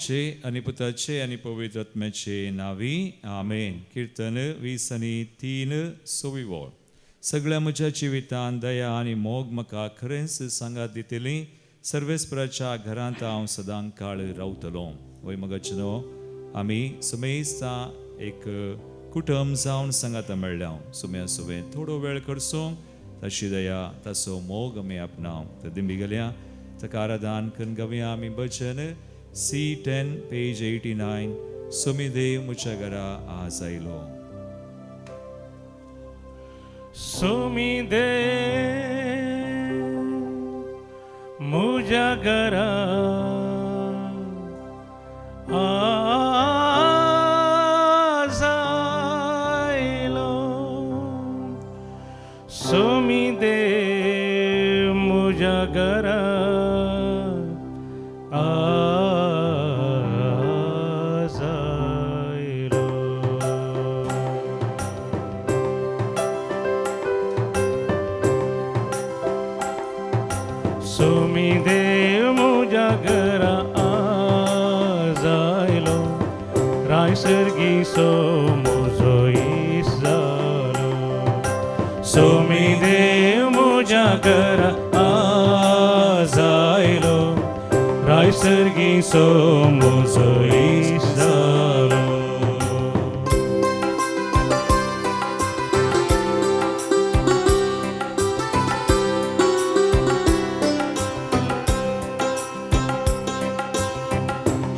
बापचे आणि पुत्राचे आणि पवित्र आत्म्याचे नावी आमेन. कीर्तन 20:3 सोविवोळ. सगळ्या म्हज्या जिवितान दया आनी मोग म्हाका खरेंच सांगात दितली. सर्वेस्पराच्या घरांत हांव सदां काळ रावतलो. वय मगचनो आमी सुमेस्ता एक कुटुंब जावन सांगात मेळ्ळ्या. सुम्या सुवे थोडो वेळ करसो तशी दया तसो मोग आमी आपणाव. तर दिंबी गेल्या ताका आराधन करून गावया आमी भजन C10 पेज 89. सुमी देव मुझ्या घरा आज आयलो. सुमी देव मुझ्या घरा आज आयलो. सुमी देव मुझ्या घरा आज आयलो. सुमी देव मुझ्या घरा आज आयलो. रायसर्गी सो मुजो इस जालो. सुमी देव मुझ्या घरा आज आयलो. रायसर्गी सो मुजो इस जालो.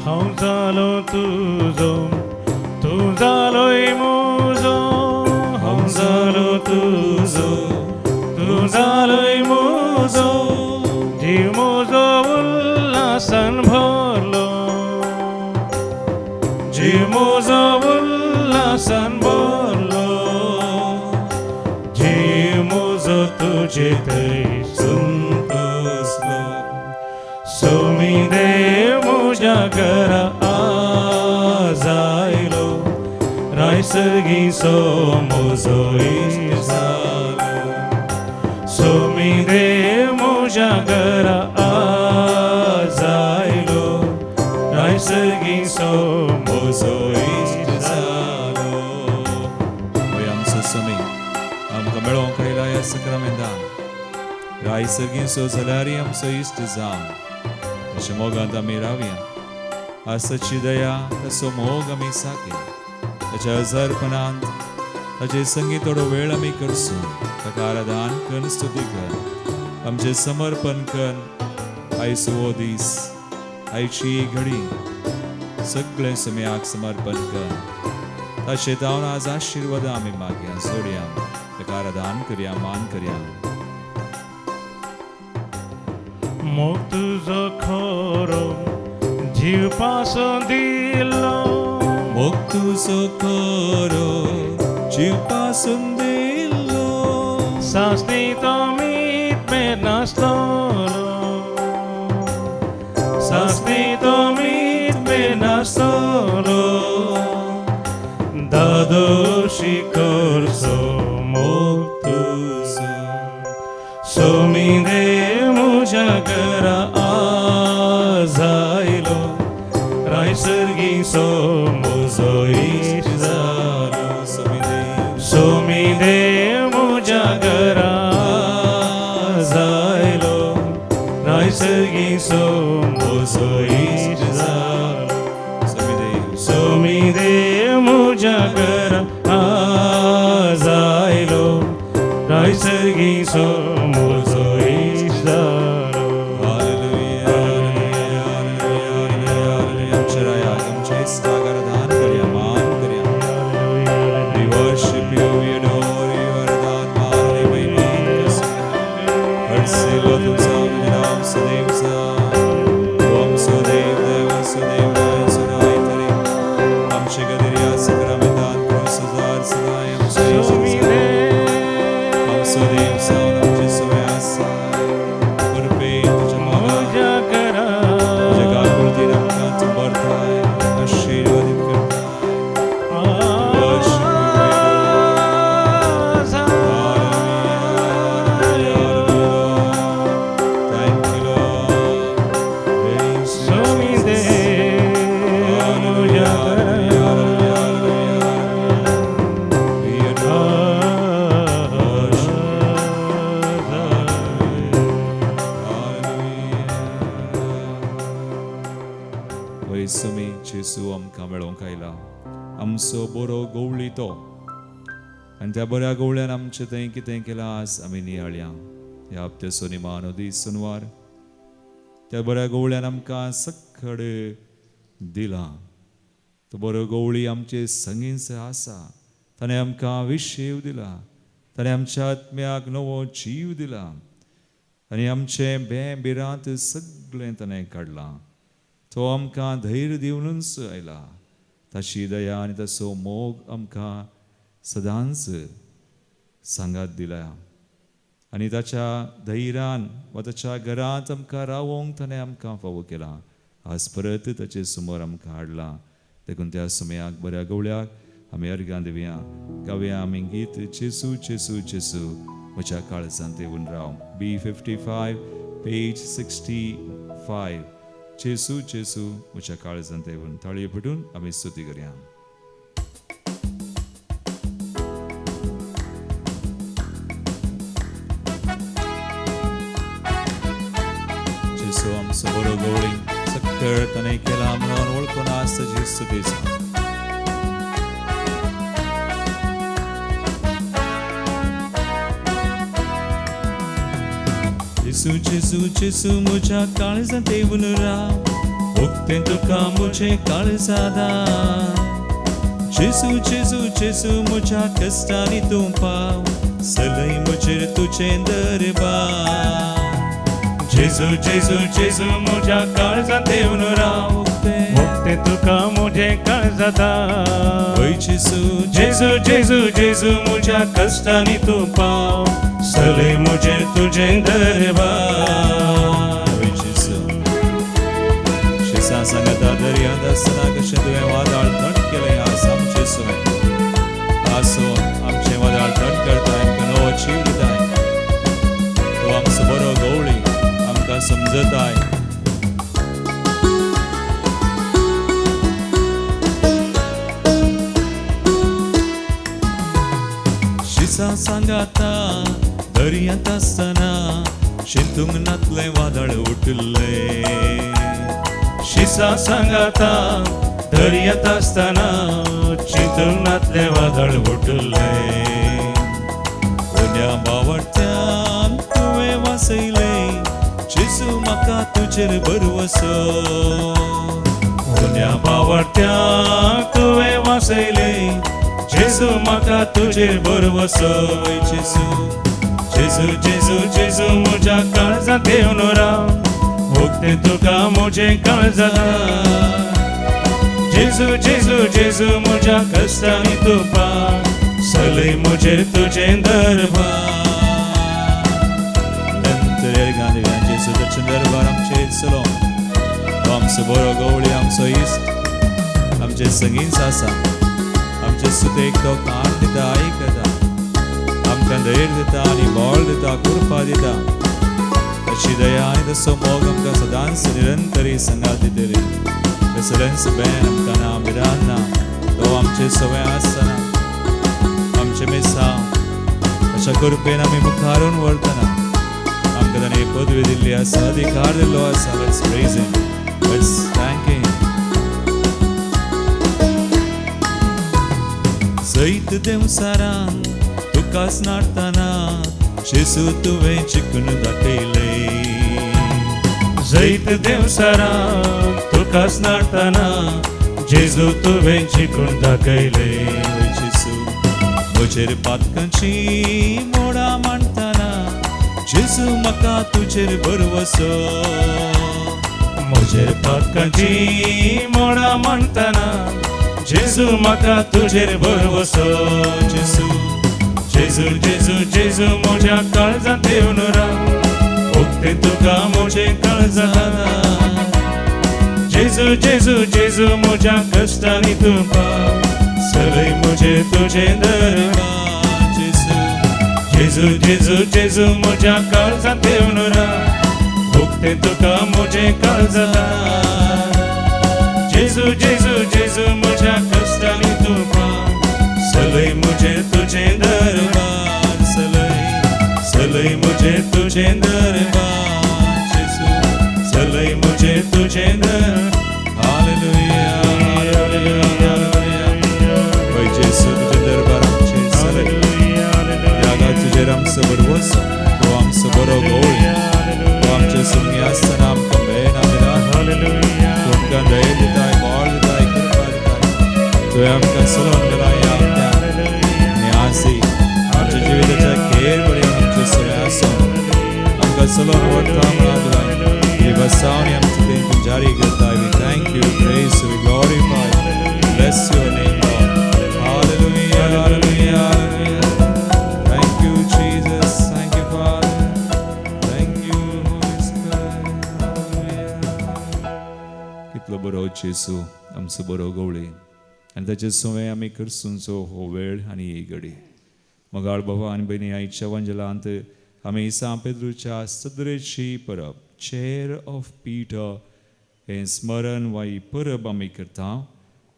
हांव जालो तुजो तू जालोय मुजो. हांव जालो तुजो तू जालोय मुजो. जीव मुजो उल्हासान भरलो. जीव मुजो उल्हासान भरलो. जीव मुजो तुजे थंय संतोसलो. सुमी देव मुझ्या घरा आज आयलो. रायसर्गी सो मुजो इस जालो. सुमी देव मुझ्या घरा आज आयलो. रायसर्गी सो मुजो इस जालो. वय आमचो सुमी आमकां मेळोंक आयला ह्या सक्रामेंतान. रायसर्गी सो जाल्यार आमचो इश्ट जावन तशें मोगांत आमी रावया. आसाची दया तसो मोग आमी साके. ताच्या हजारपणांत ताचे संगीत थोडो वेळ आमी करसूं. ताका आराधन करून स्तुती कर. आमचें समर्पण कर. आयचो हो दीस आयची घडी सगळें सुम्याक समर्पण कर. ताचे जावन आज आशिर्वाद आमी मागया सोडया. ताका आराधन करया मान करया. मोग तुजो खरो जीव पासून दिलो. मोग तुजो खरो जीव पासून दिलो. सासनी तो मीत में नासतलो. सासनी तो मीत में नासतलो. दादोशी करसो मोग तुजो. सुमी देव मुझ्या घरा आज आयलो. रायसर्गी सो मुजो इस जालो. सुमी देव मुझ्या घरा आज आयलो. रायसर्गी सो मुजो इस जालो. सुमी देव मुझ्या घरा आज आयलो. रायसर्गी सो मुजो इस जालो. Aşırı जेजू आमकां मेळोंक आयला. आमचो बरो गवळी तो, आनी त्या बऱ्या गवळ्यान आमचें थंय कितें केलां आज आमी नियाळ्या. ह्या हप्त्याचो निमाणो दीस सुनवार त्या बऱ्या गवळ्यान आमकां सक्कड दिलां. तो बरो गवळी आमचे संगीत आसा. ताणें आमकां विशेव दिला. ताणें आमच्या आत्म्याक नवो जीव दिला आनी आमचें बेबिरांत सगळें ताणें काडलां. तो आमकां धैर्य दिवनूच आयला. ताची दया आनी ताचो मोग आमकां सदांच सांगात दिला आनी ताच्या धैर्यान वा ताच्या घरांत आमकां रावोंक ताणें आमकां फावो केला. आज परत ताचे समोर आमकां हाडला. देखून त्या समयाक बऱ्या गवळ्याक आमी अर्गां दिवया. गावया आमी गीत जेसू जेसू जेसू म्हज्या काळजांत येवन राव. B55 page 65. जेसू जेसू म्हज्या काळजांत येवन. ताळयो पटून आमी स्तुती करया. जेसू आमचो बरो गवळी सक्कळ ताणें केला म्हणून वळखून आज ताची स्तुती सांग. जेसू जेसू जेसू म्हज्या काळजांत येवन राव. उक्तें तुका म्हजें काळजादा. जेसू जेसू जेसू म्हज्या कश्टांनी तूं पाव. सलय म्हजेर तुजें दरबार. जेसू जेसू जेसू म्हज्या काळजांत येवन राव. उक्तें तुका म्हजें काळजादा. ओय जेसू जेसू जेसू जेसू म्हज्या कश्टांनी तूं पाव. सलय म्हजेर तुजें दरबार. ओय जेसू शिसा सांगता दर्यांत आसतना कशें तुवें वादळ थंड केलें आज आमचे सुवें. आसो आमचें वादळ थंड करताय आमकां नवो जीव दिताय. तो आमचो बरो गवळी आमकां समजताय. शिसा सांगाता दर्यांत आसतना शिंतूंक नातलें वादळ उठलें. शिसा सांगाता दर्यांत आसतना चिंतूंक नातलें वादळ उठलें. कोण्या बावट्यान तुवें वासयलें. जेसू म्हाका तुजेर भरवसो. कोण्या बावट्यान तुवें वासयलें. जेसू म्हाका तुजेर भरवसो. जेसू जेसू जेसू जेसू म्हज्या काळजांत येवन राव. उक्तें तुका म्हजें काळजादा. जेसू जेसू जेसू म्हज्या कश्टांनी तूं पाव. सलय म्हजेर तुजें दरबार. नंतर अर्गां दिवया. जेसू ताचें दरबार आमचेर येतलो. तो आमचो बरो गवळी आमचो इश्ट आमचें संगीत आसा. आमचे सुतेक तो कान दिता आयकता. आमकां धैर्य दिता आनी बळ दिता कृपा दिता. ताची दया आनी तसो मोग आमकां सदांच निरंतरी संगात दितली. सदांच बेन आमकां ना बिरान ना. तो आमचे सवय आसतना आमचे मिसांव अशा कृपेन आमी मुखारून वळतना आमकां ताणें पदवी दिल्ली आसा. अधिकार दिल्लो आसा. Let's praise him. Let's thank him. जैत देवसारान तुकाच नाडतना जेसू तुवें चिकून दाखयलें. जैत देवसारान तुकाच नाडतना जेसू तुवें चिकून दाखयलें. जेसू म्हजेर पातकांची मोडां मांडतना जेसू म्हाका तुजेर भरवसो. म्हजेर पातकांची मोडां मांडतना जेसू म्हाका तुजेर भरवसो. जेसू जेसू जेसू जेसू म्हज्या काळजांत येवन राव. उक्तें तुका म्हजें काळजादा. जेसू जेसू जेसू म्हज्या कश्टांनी तूं पाव. सलय म्हजेर तुजें दरबार. जेसू जेसू जेसू म्हज्या काळजांत येवन राव. उक्तें तुका म्हजें काळजादा. जेसू जेसू जेसू म्हज्या कश्टांनी तूं पाव. सलय म्हजेर तुजें दरबार. सलय म्हजेर तुजें दरबार. जेसू सलय म्हजेर तुजें दरबार. हालेलुया. तुवें आमकां सलोन घाला ह्या हप्त्याक आनी आजय आमच्या जिविताच्या खेर पर्यंत आमचे सगळें आसून आमकां सलोन व्हरता म्हणा तुवें ही बसावणी आमचे तें जारी करता. We thank you, praise, we glorify, bless your name Lord. Hallelujah, hallelujah, hallelujah. Thank you Jesus, thank you Father, thank you Holy Spirit. Hallelujah. कितलो बरो जेसू आमचो बरो गवळी आनी ताचे सुवें आमी करसूनचो हो वेळ आनी ही घडी. मोगाळ बाबा आनी भयणी आयच्या वंजलांत आमी सान पेद्रूच्या सदरेची परब, चेर ऑफ पीटर, हें स्मरण वा ही परब आमी करता.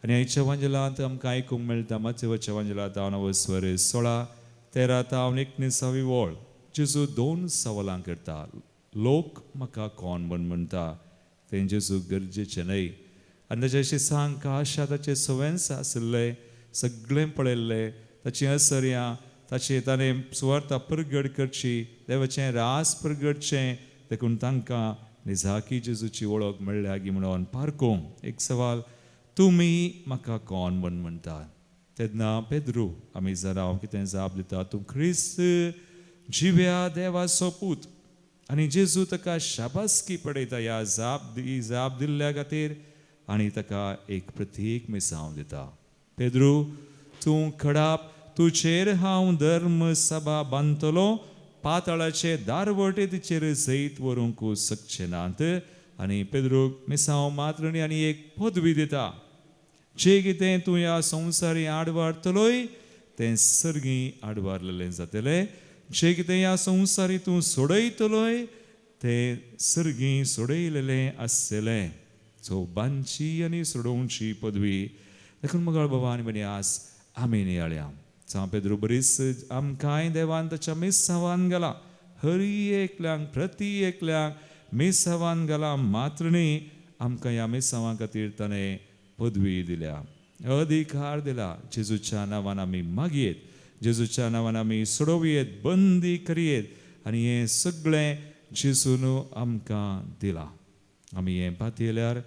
आनी आयच्या वंजलांत आमकां आयकूंक मेळटा मत्तेवाच्या वंजलांत 9:13 तावन 19 वळ. जेजू 2 सवालां करता. लोक म्हाका कोण म्हूण म्हणटा, तें जेजू गरजेचें न्हय. आनी ताचे शिसांक काशा ताचे सवेंस आशिल्ले सगळें पळयल्लें, ताची असर्यां, ताचे ताणें सुवार्ता प्रगट करची, देवाचें रास प्रगटचें, देखून तांकां निजाकी जेजूची वळख मेळ्ळ्या गी म्हणून पारखूं. एक सवाल, तुमी म्हाका कोण म्हूण म्हणटा? तेन्ना पेद्रू आमी जर हांव कितें जाप दिता, तूं क्रिस्त जिव्या देवाचो पूत. आनी जेजू ताका शाबासकी पडयता ह्या जाप दिल्ल्या खातीर आनी ताका एक प्रतीक मिसांव दिता. पेद्रू, तूं खडाप, तुजेर हांव धर्म सभा बांदतलो, पाताळाचे दारवटे तिचेर जैत व्हरूंक शकचे नात. आनी पेद्रूक मिसांव मात्र न्ही आनी एक पदवी दिता. जें कितें तूं ह्या संवसारी आडवारतलोय तें सर्गी आडवारलेलें जातलें. जें कितें ह्या संवसारी तूं सोडयतलोय तें सर्गी सोडयलेलें आसतलें. चोबांची आनी सोडोवची पदवी. देखून मोगाळ बाबा आनी म्हणी आस आमी नियाळ्या. सान पेद्रू बरीच आमकांय देवान ताच्या मिसावान घाला, हरी एकल्यांक प्रती एकल्यांक मिसावान घाला. मात्र न्ही, आमकां ह्या मिसावां खातीर ताणें पदवी दिल्या, अधिकार दिला. जेजूच्या नांवान आमी मागयेत, जेजूच्या नांवान आमी सोडोवयेत, बंदी करयेत. आनी हें सगळें जेजून आमकां दिलां. आमी हें पातयल्यार,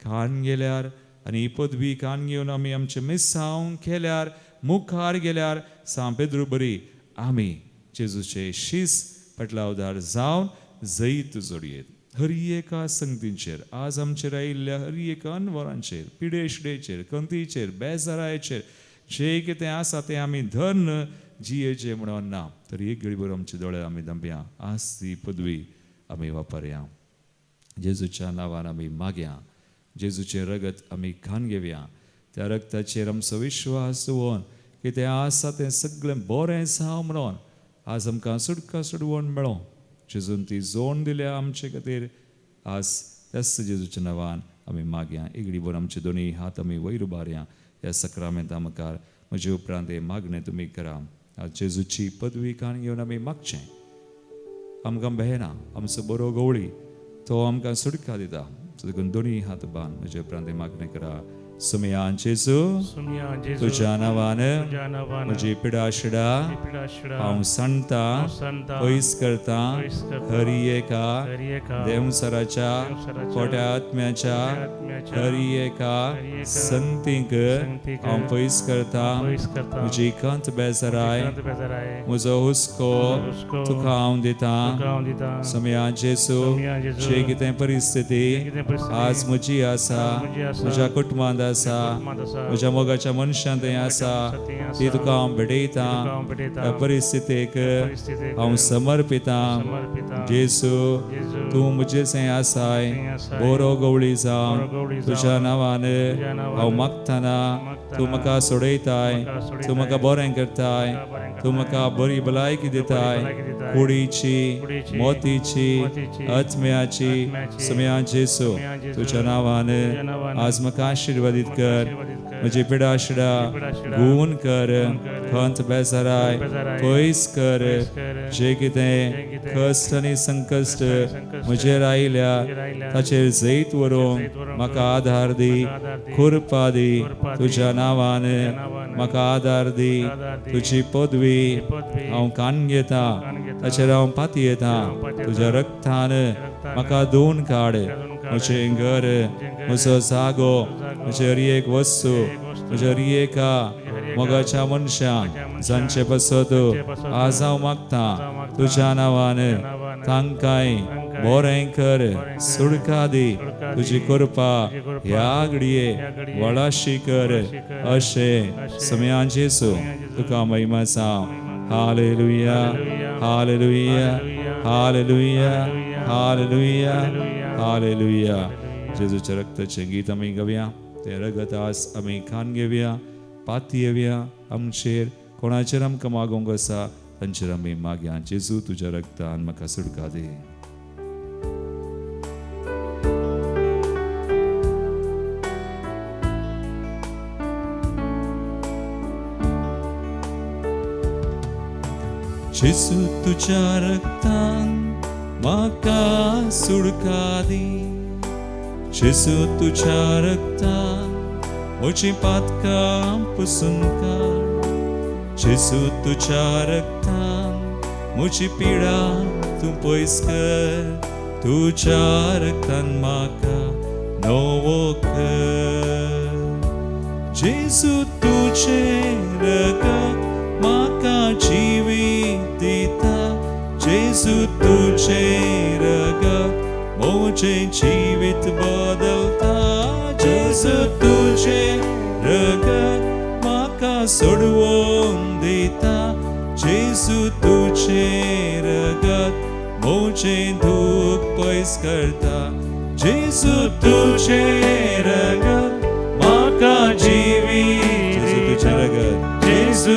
खाण गेल्यार आनी ही पदवी खाण घेवन आमी आमचें मिसांव केल्यार, मुखार गेल्यार सान पेद्रू बरी आमी जेजूचे शीस पटलावदार जावन जैत जोडयेत. हरी एका संगतींचेर, आज आमचेर आयिल्ल्या हरी एका अनवरांचेर, पिडेशिडेचेर, कंतीचेर, बेजारायचेर जें कितें आसा तें आमी धन जियेचें म्हणून ना, तर एक घडीभर आमचे दोळे आमी धांपया. आज ती पदवी आमी वापरया. जेजूच्या नांवान आमी मागया, जेजूचें रगत आमी खाण घेवया. त्या रगताचेर आमचो विश्वास दवरून कितें आसा तें सगळें बरें जावं म्हणून आज आमकां सुटका सोडवण मेळो. जेजून ती जोड दिल्या आमचे खातीर. आज त्याच जेजूच्या नांवान आमी मागया. एक घडीभर आमचे दोनी हात आमी वयर उबारया. ह्या सक्रामेंता मुखार म्हजे उपरांत हें मागणें तुमी करा. आज जेजूची पदवी खाण घेवन आमी मागचें. आमकां भेना, आमचो बरो गवळी तो आमकां सुटका दिता. देखून दोनी हात बांद म्हजे उपरांत हें मागणें करा. सुमयान जेजू, तुज्या नांवान म्हजी पिडा शिडा हांव सांडटा, पयस करता. हरी एका देवसराच्या खोट्या आत्म्याच्या हरी एका संगतीक हांव पयस करता. म्हजी कंत बेजाराय, म्हजो हुस्को तुका हांव दिता. सुमयान जेजू, जे कितें परिस्थिती आज म्हजी आसा, म्हज्या कुटुंबांत आसा, म्हज्या मोगाच्या मनशांत थंय आसा, ती तुका हांव भेटयता. त्या परिस्थितीक हांव समर्पिता. जेजू, तूं म्हजे थंय आसाय, बरो गवळी जावन तुज्या नांवान हांव मागतना तूं म्हाका सोडयताय, तूं म्हाका बरें करताय, तूं म्हाका बरी भलायकी दिताय, कुडीची, मोतीची, आत्म्याची. सुमयान जेजू, तुज्या नांवान आज म्हाका आशिर्वादीत कर. म्हजी पिडा शिडा गुण कर, खंत बेजाराय पयस कर. जे कितें कश्ट आनी संकश्ट म्हजेर आयल्या ताचेर जैत व्हरूंक म्हाका आदार दी, कृपा दी. तुज्या नांवान म्हाका आदार दी. तुजी पदवी हांव कान घेता, ताचेर हांव पातयेता. तुज्या रक्तान म्हाका धुवन काड. म्हजें घर, म्हजो जागो, म्हजे हर एक वस्तू म्हज्या हर एका मोगाच्या मनशांक जांचे पासत आज हांव मागता तुज्या नांवान तांकांय बरें कर सुडका दी तुजी कृपा ह्या घडये वळाशी कर अशें समयां जेसू तुका महिमा सांग hallelujah hallelujah hallelujah hallelujah hallelujah जेजूच्या रक्ताचें गीत आमी गावया तें रगत आज आमी खाण घेवया पाती येवया आमचेर कोणाचेर आमकां मागोंक आसा तांचेर आमी मागया जेजू तुज्या रक्तान म्हाका सुडका दे जेजू तुज्या रक्तान म्हाका सुडका दी जेजू तुज्या रक्तान म्हजी पातकां पुसून काड जेजू तुज्या रक्तान म्हजी पिडा तूं पयस कर तुज्या रक्तान म्हाका नवो कर जेजू तुजें रगत म्हाका जिवीत दिता जेजू तुजें रगत म्हजें जिवीत बदलता जेजू तुजें रगत म्हाका सोडवून दिता जेजू तुजें रगत म्हजें दूख पयस करता जेजू तुजें रगत म्हाका जिवीत जेजू तुजें रगत जेजू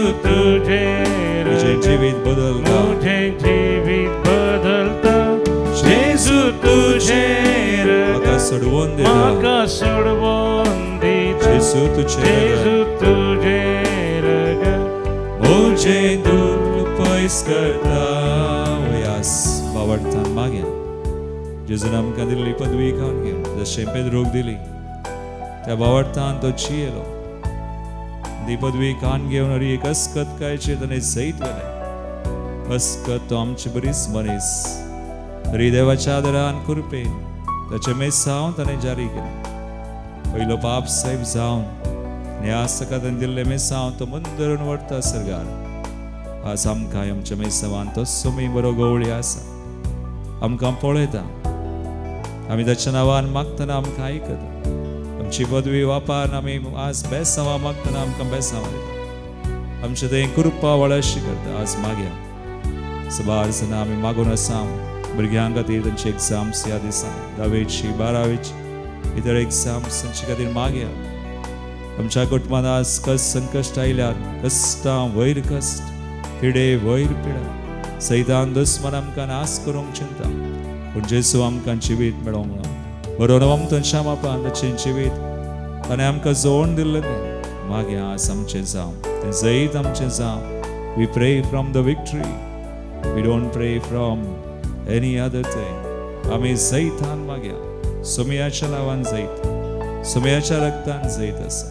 म्हजें जिवीत बदलता म्हजें जिवीत बदलता जेजू तुजें म्हाका सोडवून दिता म्हाका सोडवून दिता जेजू तुजें जेजू रगत तुजें रगत म्हजें दूख पयस करता वयास बावडतान मागया जेजून आमकां दिल्ली पदवी खावन घेवन जशें पेद्रोक दिली त्या बावडतान तो जियेलो ती पदवी खावन घेवन हरी एक अस्कत कायचेर ताणें जैत घालें अस्कत तो आमचे बरीच मनीस हरी देवाच्या आदरान कृपेन ताचे मेसांव ताणें जारी केलें पयलो पाप साहेब जावन न्यास ताका ताणें दिल्ले मेसांव तो मंदरून व्हरता सरगार आज आमकां आमच्या मेसावान तो सुमी बरो गवळी आसा आमकां पळयता आमी ताच्या नांवान मागतना आमकां आयकता आमची पदवी वापार आमी आज बेसांवां मागतना आमकां बेसांवां दिता आमचें तें कृपा वळशी करता आज मागया सबार जाणां आमी मागून आसा भुरग्यां खातीर तांची एग्जाम्स ह्या दिसांनी 10वी 12वी इतर एग्जाम्स तांचे खातीर मागया आमच्या कुटुंबांत आज कस संकश्ट आयल्यात कश्टां वयर कश्ट पिडे वयर पिडा सैतान दुस्मान आमकां नास करूंक चिंता पूण जेजू आमकां जिवीत मेळोंक ना बरो नवमतन श्यामापान ताचें जिवीत ताणें आमकां जोडून दिल्लें तें मागया आज आमचें जावं तें जैत आमचें जावं we pray from the victory we don't pray from any other thing आमी जैतान मागया सुमयाच्या नांवान जैत सुमयाच्या रक्तान जैत आसा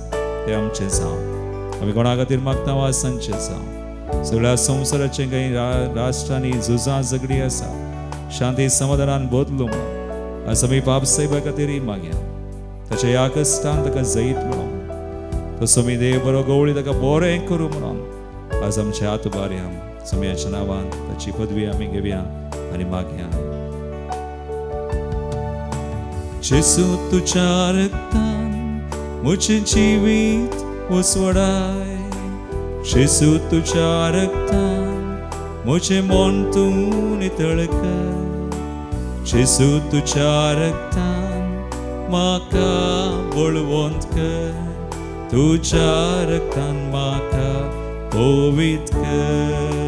तें आमचें जावं आमी कोणा खातीर मागता वा सांचें जावं सगळ्या संवसाराचें काही राष्ट्रांनी झुजां झगडी आसा शांती समाधानान बदलूं म्हणून आज आमी पाप साहेबा खातीरय मागया ताच्या ह्या कश्टान ताका जैत म्हणून तो सुमी देव बरो गवळी ताका बरें करूं म्हणून आज आमच्या हात बारया सुमयाच्या नांवान ताची पदवी आमी घेवया आनी मागया जेजू तुज्या रक्तान म्हजें जिवीत उसवडाय जेजू तुज्या रक्तान म्हजें मन तूं नितळ कर जेजू तुज्या रक्तान म्हाका बळवंत कर तुज्या रक्तान म्हाका पवित कर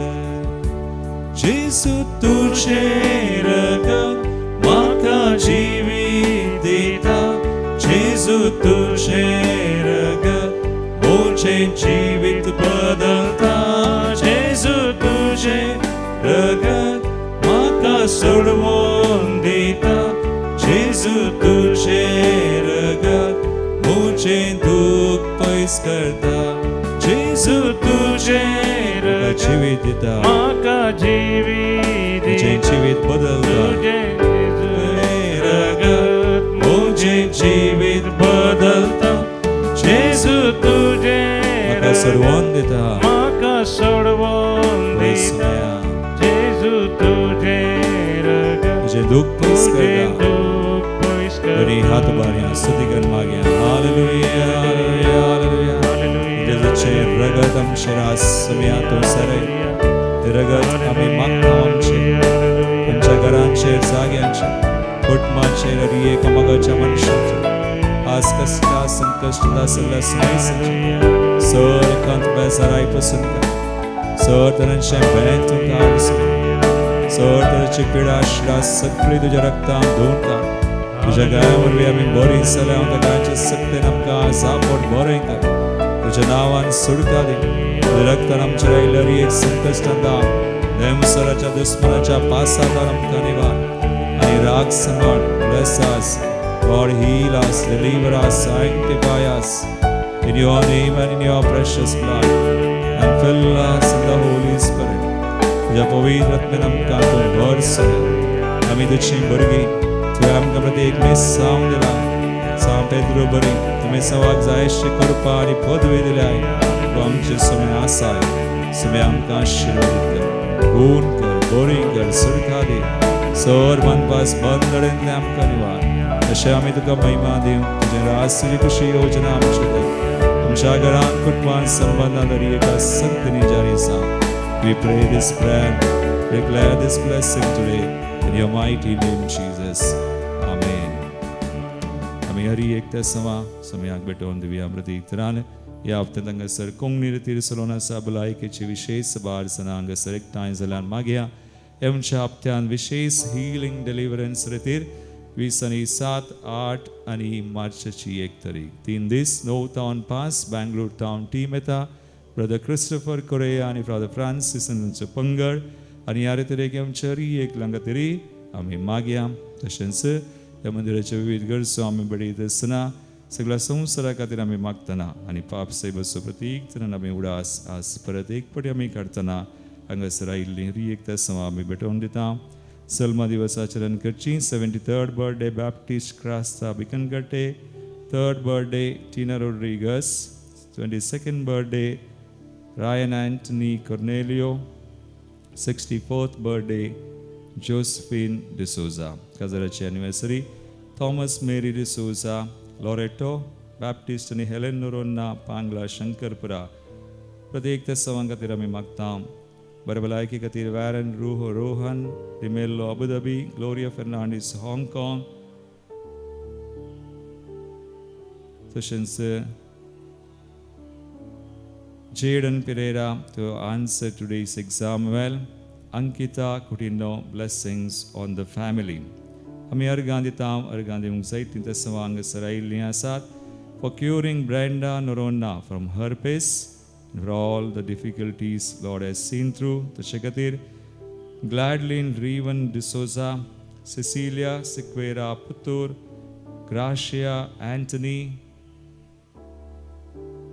जेजू तुजें रगत म्हाका जिवीत दिता जेजू तुजें रगत म्हजें जिवीत बदलता जेजू तुजें रगत म्हाका सोडवून दिता जेजू तुजें रगत म्हजें दूख पयस करता जेजू तुजें रगत जिवीत दिता म्हाका जिवीत म्हजें जिवीत बदलता रगत म्हजें जिवीत बदलता सोडवून देता माका सोडवून होय दिता सुमया जेजू तुझे रगत तुझे दुःख पयस तुझे करता दुःख पयस बरी करता. हात बाऱ्या स्तुतिगन माग्या हालेलुया हालेलुया हालेलुया हालेलुया. जेजूचे रगत आमचेर सुमया तूं सरे ते रगत आमी मागता आमच्या घरांचेर जाग्यांचेर कुटुंबांचेर आनी एकामेकाच्या मनशांचेर आज कसल्या संकश्टांत आसल्या समस्यांचेर सर एकांत बेजाराय पसून कर सर तरांचें बेन तूं काड सर तरांची पिडा शिडा सगळी तुज्या रक्तान धुवन काड तुज्या गाया वरवीं आमी बरीं जाल्या त्या गायच्या सक्तेन आमकां जापोट बरें कर तुज्या नांवान सुडका दी तुज्या रक्तान आमचेर आयिल्ल्या एक संकश्टांत देवसराच्या दुस्मनाच्या पासादार आमकां निवार आनी राग सांबाळ bless us God heal us deliver us sanctify us in your name and in your precious blood and fill us in the Holy Spirit तुज्या पवित्र आत्म्यान आमकां तूं भर सर आमी तुजी भुरगीं तुवें आमकां प्रत्येक मेसांव दिला सां पेद्रो बरी तुमी सवाक जायशे करपा आनी पदवी दिल्याय तूं आमचे समय आसाय समय आमकां आशिर्वादीत कर खून कर बरी कर सुरका दी सर मनपास बंदडेंतले आमकां निवार तशें आमी तुका महिमा दिवं तुजें रासुची खुशी योजना आमचे दे आमच्या घरांत कुटुंबांत संबंदांत आनी एका संतनी जारी सांग We pray this prayer, declare this blessing today in your mighty name, Jesus. Amen. आमी हरी एक त्या समयाक भेटोवन दिवया प्रतीक या हप्त्यांत हांगासर कोंकणी रितीर चलोवन आसा भलायकेची विशेष सबार सणां हांगासर एकठांय जाल्यार मागया ह्या हप्त्यान विशेष हिलिंग डिलिव्हरन्स रितीर 20 आनी 7, 8 आनी मार्चाची 1 तारीख 3 दीस 9 town pass Bangalore town team येता ब्रदर क्रिस्टोफर कोरेया आनी फादर फ्रांसीस हांचो पंगड आनी ह्या रितीर आमच्या एक लांगातरी आमी मागया तशेंच ह्या मंदिराच्यो विविध गरजो आमी बडयत आसतना सगळ्या संवसारा खातीर आमी मागतना आनी पाप सैबाचो प्रतीक तरान आमी उडास आज परत एक फावटी आमी काडटना हांगासर आयिल्ली री एक त्या आमी भेटोवन दिता सल्मा दिवसाचरण करची 73rd birthday Baptist Crasta Bikkanagatte 3rd birthday Tina Rodrigues 22nd birthday Ryan Anthony Cornelio 64th birthday Josephine D'Souza काजराची anniversary Thomas Mary D'Souza Loreto Baptist आनी हेलेन नोरोन्ना पांगला शंकरपुरा प्रत्येक त्या सवां खातीर आमी मागता बरे भलायकी खातीर वॅरन रूहो रोहन रिमेल्लो अबुधाबी ग्लोरिया फर्नांडीस हाँगकाँग तशेंच Jaden Pereira to answer today's exam well. Ankita Coutinho, blessings on the family. Ami arganditam argandim saitin tasawang saraili asat for curing Brenda Noronna from herpes for all the difficulties Lord has seen through. The Shekatir Gladlyn Revan D'Souza, Cecilia Sequeira Putur, Gracia Anthony.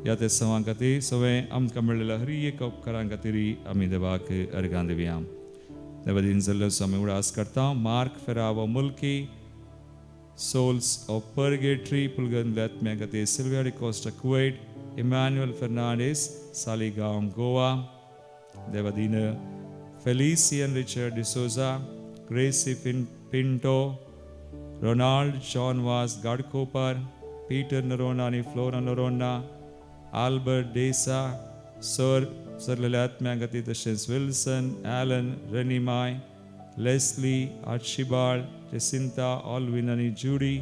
या ते सवां खातीर सगळें आमकां मेळिल्ल्या हर एक उपकारां खातीर आमी देवाक अर्गां दिवया देवा दिन जाल्लो आमी उडास करता Mark Ferrao Mulki souls of purgatory पुलगन आत्म्या खातीर Sylvia D'Costa Kuwait Emmanuel Fernandes Saligao Goa देवा दिन Felician Richard D'Souza Gracy Pinto Ronald John Vas Ghatkopar Peter Noronha आनी Flora Noronha Albert Desa, Sir Sarlalat Magati, तशेंच विल्सन ॲलन रेनिमाय लेस्ली आर्चिबाल्ड जेसिंता ऑल्विन आनी जुडी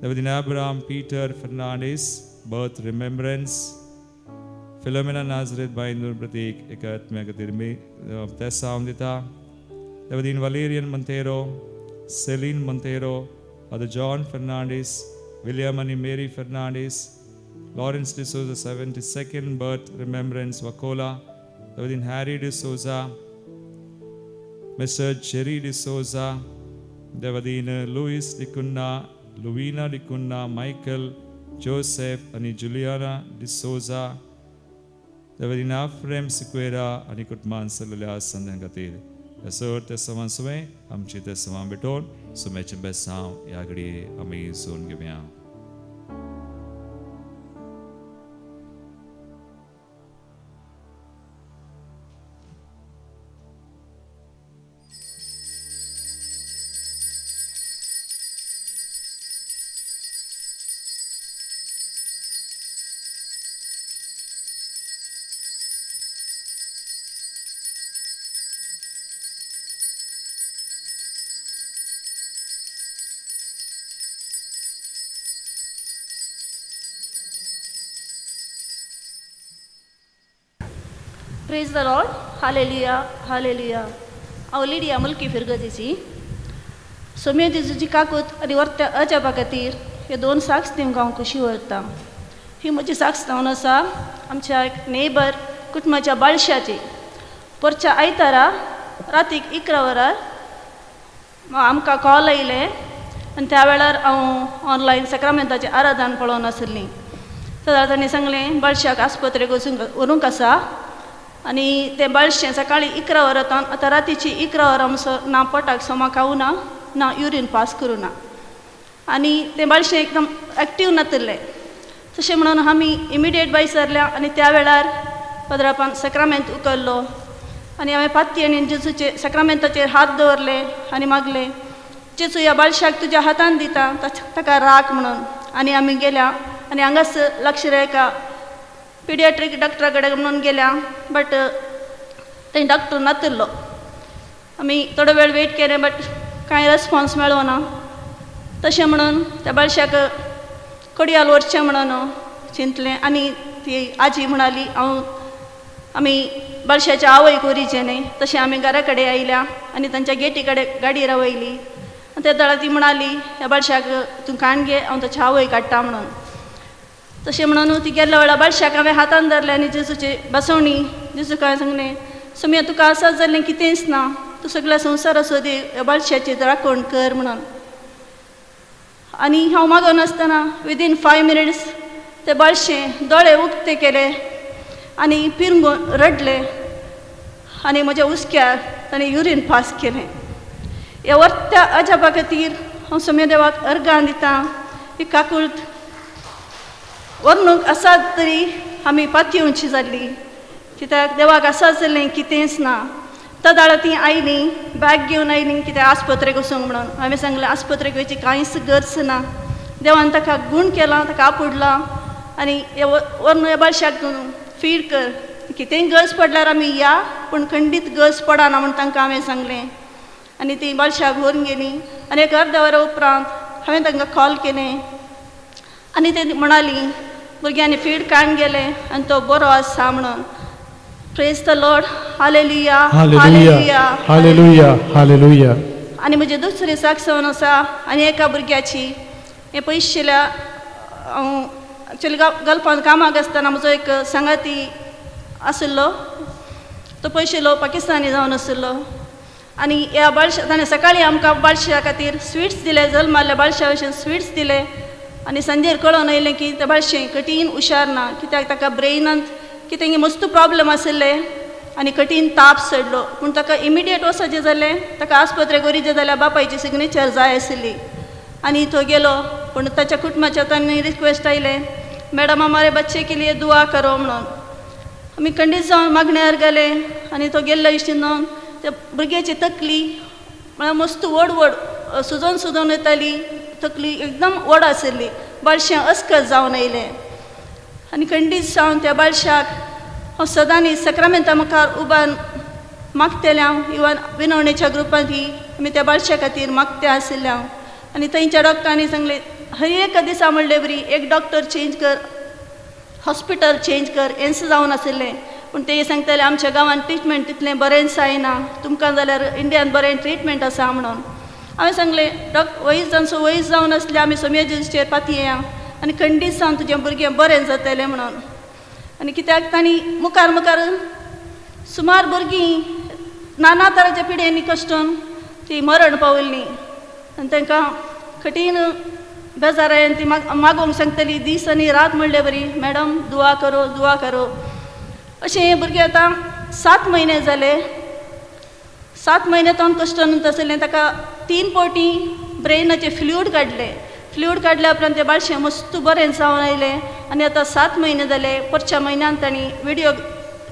देवदिन Abram Peter Fernandes birth remembrance Philomena Nazareth Byndoor प्रतीक एका आत्म्या खातीर ते सावन दिता देवदिन Valerian Monteiro Celine Monteiro father John Fernandes William आनी मेरी Fernandes Lawrence D'Souza 72nd birth remembrance Wakola Davadin Harry D'Souza Mr. Jerry D'Souza Davadin Louis D'Cunna Luina D'Cunna Michael Joseph ani Juliana D'Souza Davadin Afrem Sequeira ani Kutman Salala Sandangatir Asur Tesavan Sume Amchi Tesavan Beton Sumechim Besam Yagri Ami Sun Gimya praise the Lord, hallelujah hallelujah. हांव Lydia मुल्की फिरगतीची. सोम्या जेजूची काकूत आनी वर्त्या अजापा खातीर हे 2 socks दिवंक हांव खुशी व्हरतां. ही म्हजी socks जावन आसा आमच्या एक नेबर कुटुंबाच्या बाळशाची. परच्या आयतारा रातीक 11 वरार आमकां कॉल आयले आनी त्या वेळार हांव ऑनलायन सक्रामेंताचें आराधन पळोवन आसली. तर तांणी सांगलें बाळशाक आस्पत्रेक व्हरूंक आसा आनी तें बाळशें सकाळीं 11 वरां आतां रातीची 11 वरां म्हणसर ना पोटाक सोमाक खावना ना युरीन पास करूं ना आनी तें बाळशें एकदम एक्टीव नातलें. तशें म्हणून आमी इमिडिएट भायर सरल्या आनी त्या वेळार पदरापान सक्रामेंत उखल्लो आनी हांवें पाती आनी जेजूचे सक्रामेंताचेर हात दवरले आनी मागलें, जेजू ह्या बाळशाक तुज्या हातान दिता ताका राख म्हणून. आनी आमी गेल्या आनी हांगास लक्षरे एका पिडियाट्रीक डॉक्टरा कडेन म्हणून गेल्या, बट थंय डॉक्टर नातलो. आमी थोडो वेळ वेट केलें बट कांय रेस्पॉन्स मेळो ना. तशें म्हणून त्या बाळशाक कडियाल व्हरचें म्हणून चिंतलें आनी ती आजी म्हणाली आमी बाळशाच्या आवयक व्हरचें न्ही. तशें आमी घरा कडेन आयल्या आनी तांच्या गेटी कडेन गाडी रावयली. आनी त्या दाळा ती म्हणाली ह्या बाळशाक तूं काण घे, हांव ताच्या आवयक हाडटा म्हणून. तशें म्हणून ती गेल्या वेळार बाळशाक हांवें हातान धरलें आनी जेजूची बसवणी जेजूक हांवें सांगलें, सोम्या तुका आसात जाल्लें कितेंच ना, तूं सगळ्या संवसारा सोदी ह्या बाळशाची राखण कर म्हणून. आनी हांव मागोन आसतना विदीन 5 मिनिट्स तें बाळशें दोळे उक्ते केले आनी पिरंगून रडलें आनी म्हज्या हुस्क्यार ताणें युरीन पास केलें. ह्या वर्त्या अजापा खातीर हांव सोम्या देवाक अर्गां दितां. ही काकूट वर्णूक आसात तरी आमी पातयेवची जाल्ली, कित्याक देवाक आसात जाल्लें कितेंच ना. त्या दाळा ती आयली, बॅग घेवन आयली कित्याक आस्पत्रेक वचूंक म्हणून. हांवें सांगलें आस्पत्रेक वयची कांयच गरज ना, देवान ताका गूण केला, ताका आपडला आनी वर्न ह्या बाळशाक फीड कर, कितेंय गरज पडल्यार आमी या, पूण खंडीत गरज पडना म्हूण तांकां हांवें सांगलें. आनी ती बाळशाक व्हरून गेली आनी एक अर्द्या वरा उपरांत हांवें तांकां कॉल केलें आनी ते म्हणाली भुरग्यांनी फीड काडून गेले आनी तो बरो आसा म्हणून. Praise the Lord, hallelujah hallelujah hallelujah hallelujah. आनी म्हजी दुसरी साक्ष आसा आनी एका भुरग्याची. हे पयशेल्या हांव एक्चुली गल्फांत कामाक आसतना म्हजो एक सांगाती आशिल्लो, तो पयशेलो पाकिस्तानी जावन आशिल्लो. आनी ह्या बाळशा ताणें सकाळीं आमकां बाळशा खातीर स्विट्स दिले, जल्माल्या बाळशा भशेन स्विट्स दिले आनी सांजेर कळोन येयलें की त्या बाळशें कठीण हुशार ना, कित्याक ताका ब्रेनांत कितें मस्तू प्रॉब्लेम आशिल्ले आनी कठीण ताप चडलो. पूण ताका इमिडिएट वचचें जालें, ताका आस्पत्रेक व्हरचें जाल्यार बापायची सिग्नेचर जाय आशिल्ली आनी तो गेलो. पूण ताच्या कुटुंबाच्या तांणी रिक्वेस्ट आयलें, मॅडम हमारे बच्चे के लिए दुआ करो म्हणून. आमी खंडीत जावन मागण्यार गेले आनी तो गेल्लो इश्टीन जावन त्या भुरग्याची तकली म्हळ्यार मस्तू व्हड व्हड सुजोन येताली, तकली एकदम व्हड आशिल्ली. बाळशें अस्कत जावन येयलें आनी खंडीत जावन त्या बाळशाक हांव सदांनी सक्रामेंता मुखार उबान मागतेलें हांव. इवन विनवणेच्या ग्रुपांत ही आमी त्या बाळशा खातीर मागते आशिल्ले हांव. आनी थंयच्या डॉक्टरांनी सांगलें हर एक दिसा म्हणलें बरी एक डॉक्टर चेंज कर, हॉस्पिटल चेंज कर, हेंच जावन आशिल्लें. पूण ते सांगताले आमच्या गांवांत ट्रिटमेंट तितलें बरें जायना, तुमकां जाल्यार इंडियान बरें ट्रिटमेंट आसा म्हणून. हांवें सांगलें वयस जावन आसलें आमी सोम्या जेजूचेर पातयेया आनी खंडीत जावन तुजें भुरगें बरें जातलें म्हणून. आनी कित्याक तांणी मुखार सुमार भुरगीं नाना तराच्या पिड्यांनी कश्टून ती मरण पावल्लीं आनी तांकां कठीण बेजार आनी ती मागोवंक सांगतली दीस आनी रात म्हणलें बरी मॅडम दुआ करो. अशें हे भुरगें आतां 7 म्हयने जाले. 7 म्हयने तो कश्टून आशिल्लें. ताका 3 फावटी ब्रेनाचे फ्लूइड काडल्या उपरांत तें बाळशें मस्तू बरें जावन आयलें आनी आतां 7 म्हयने जाले. परच्या म्हयन्यांत तांणी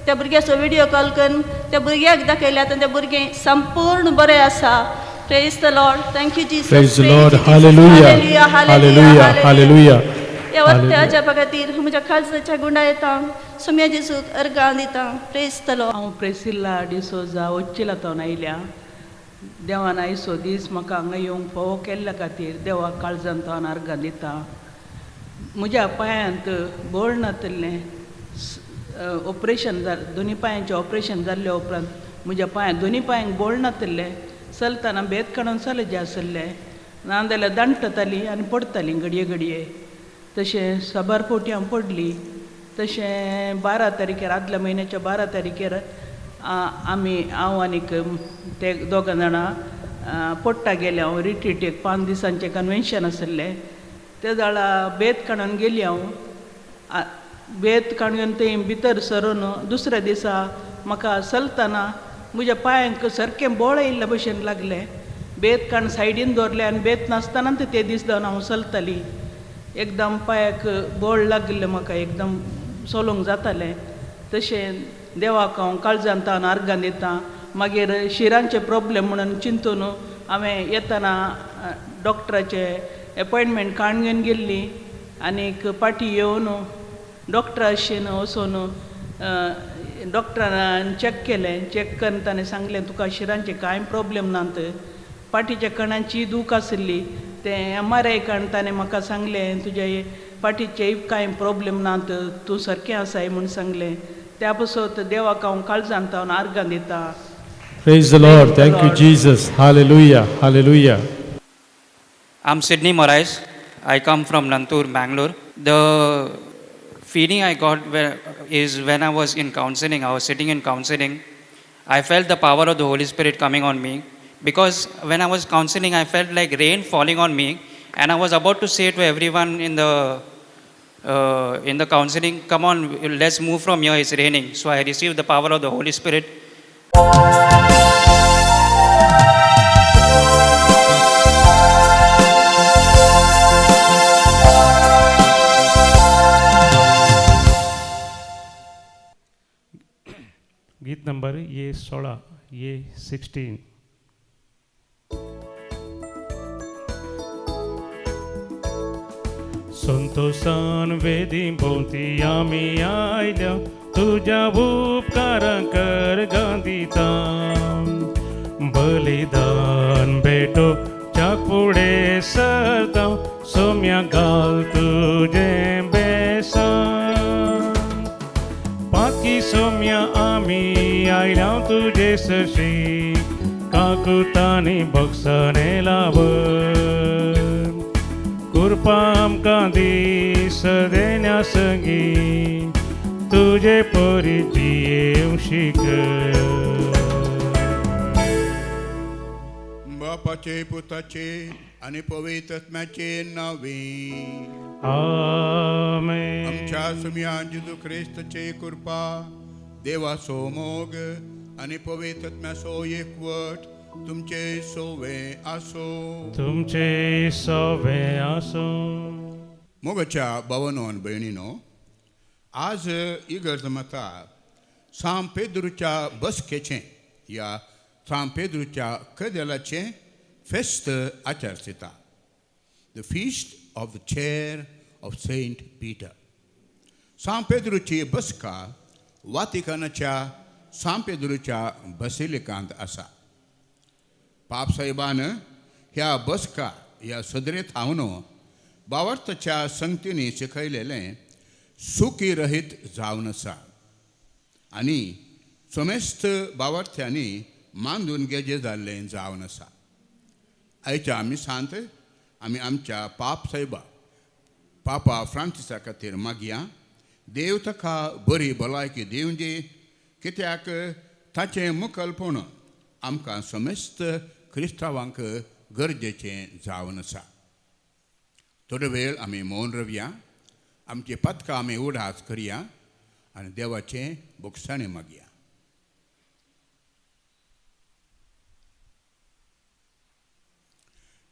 त्या भुरग्याचो विडियो कॉल करून त्या भुरग्याक दाखयल्यात आनी तें भुरगें संपूर्ण बरें आसा. Praise the Lord, thank you Jesus. Praise the Lord, hallelujah, hallelujah, hallelujah. ह्या वर्त्या अजापा खातीर म्हज्या खालसाच्या गुंडा येता सोम्या जेजूक अर्गां दिता. Praise the Lord. हांव प्रेसिल्ला डिसोजा ओच्चिलातोन आयल्या. देवान आयचो दीस म्हाका हांगा येवंक फोव केल्ल्या खातीर देवाक काळजांत हांव अर्गां दितां. म्हज्या पांयांत बोळ नातल्लें, ऑपरेशन दोनी पांयांचें ऑपरेशन जाल्ले उपरांत म्हज्या दोनी पांयांक बोळ नासले, चलतना बेत काडून चलजे आसले, नाजाल्यार दांटताली आनी पडटाली घडये घडये. तशें साबार फावटी हांव पडली. तशें 12 तारखेर आदल्या म्हयन्याच्या 12 तारखेर हांव आनीक ते दोगां जाणां पडटा गेले. हांव रिट्रीटेक 5 दिसांचें कन्वेन्शन आसलें. ते जाळा बेत काडून गेली हांव. बेत काडून थंय भितर सरून दुसऱ्या दिसा म्हाका चलतना म्हज्या पांयांक सारकें बोळ येयल्ल्या भशेन लागलें. बेत काडून सायडीन दवरलें आनी बेत नासतना ते दीस जावन हांव चलताली. एकदम पांयाक बोळ लागलें, म्हाका एकदम चलोवंक जातालें. तशें देवाक हांव काळजांत हांव आर्गां दितां. मागीर शिरांचे प्रॉब्लेम म्हणून चिंतून हांवें येतना डॉक्टराचे अपॉयंटमेंट काडून घेवन गेल्ली. आनीक फाटीं येवन डॉक्टरा आशेन वचून डॉक्टरान चॅक केलें. चॅक करून ताणें सांगलें तुका शिरांचे कांय प्रॉब्लेम नात. फाटीच्या कणांची दूख आसली. तें MRI काडून ताणें म्हाका सांगलें तुज्या फाटीचे कांय प्रॉब्लेम नात, तूं सारकें आसाय म्हूण सांगलें. त्या पासून देवाक हांव काळजांत हांव आर्गां दितां. Praise the Lord. Thank you, Jesus. Hallelujah. Hallelujah. I'm Sydney Morais. I come from Nantur, Bangalore. The feeling I got is when I was in counseling, I was sitting in counseling, I felt the power of the Holy Spirit coming on me. Because when I was counseling, I felt like rain falling on me, and I was about to say to everyone in the counseling, come on, let's move from here, it's raining. So I received the power of the Holy Spirit. गीत number ये 16, ये 16. संतोषान वेदी भोवती आमी आयल्या, तुज्या उपकारां कर गांदिता. बलिदान भेटो च्या फुडें सरता, सोम्या घाल तुजें बेसान. पाकी सोम्या आमी आयल्या तुजे सरशी, काकुतांनी बक्षांनी लाभ. कृपा आमकां दीस देण्या संगी, तुजे परी जियेव शीक. बापाचे पुताचे आनी पवित्र आत्म्याचे नांवे. आमेन. आमच्या सुम्या जेजू ख्रिस्ताचे कृपा, देवाचो मोग आनी पवित्र आत्म्याचो एकवट तुमचे सोवे आसो. तुमचे सोवे आसो. मोगाच्या भावांनो आनी भयणींनो, आज इगर्ज माता सांत पेद्रूच्या बसकेचें या सांत पेद्रूच्या कदेलाचें फेस्त आचरता. The feast of the chair of Saint Peter. सांत पेद्रूची बसका वातिकनाच्या सांत पेद्रूच्या बसिलिकांत आसा. पाप साहेबान ह्या बसका ह्या सदरेत हावनो बावर्ताच्या संगतींनी शिकयलेलें सुखी रहीत जावन आसा आनी समेस्त बावर्त्यांनी मांडून गेजे जाल्लें जावन आसा. आयच्या मिसांत आमी आमच्या पाप साहेबा पापा फ्रांसिसा खातीर मागया. देव ताका बरी भलायकी दिवं दी, कित्याक ताचें मुखेलपण आमकां समेस्त क्रिस्तांवांक गरजेचें जावन आसा. थोडो वेळ आमी मौन रवया, आमची पथकां आमी उडास करया आनी देवाचें बुकसाणें मागया.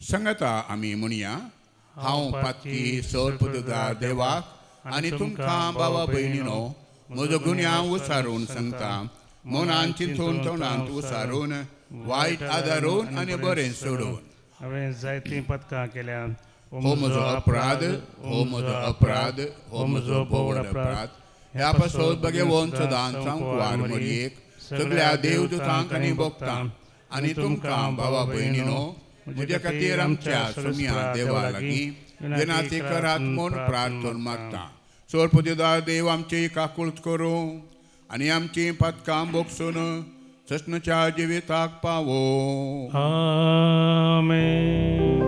संगता आमी म्हणया, हांव पातकी सोदपदगार देवाक आनी तुमकां भावा भयणीनो म्हजो गुन्यांव उसारून सांगता. मनान चिंतून तोंडांत उसारून, वायट आदारून आनी बरें सोडून हांवें जायतीं पथकां केल्यात. हो म्हजो अपराध, हो म्हजो अपराध, हो म्हजो बोड अपराध. ह्या पासून भगवंत सदांच सांगवार मडयेक सगळ्या देवदूतांक आनी भक्तांक आनी तुमकां भावा भयणीनो म्हजे खातीर आमच्या सुम्या देवा लागीं विनाती करात म्हूण प्रार्थना मागता. सोरपतीदार देव आमची काकुळत करूं आनी आमची पदकां बोगसून सष्णच्या जिविताक पावो. आमेन.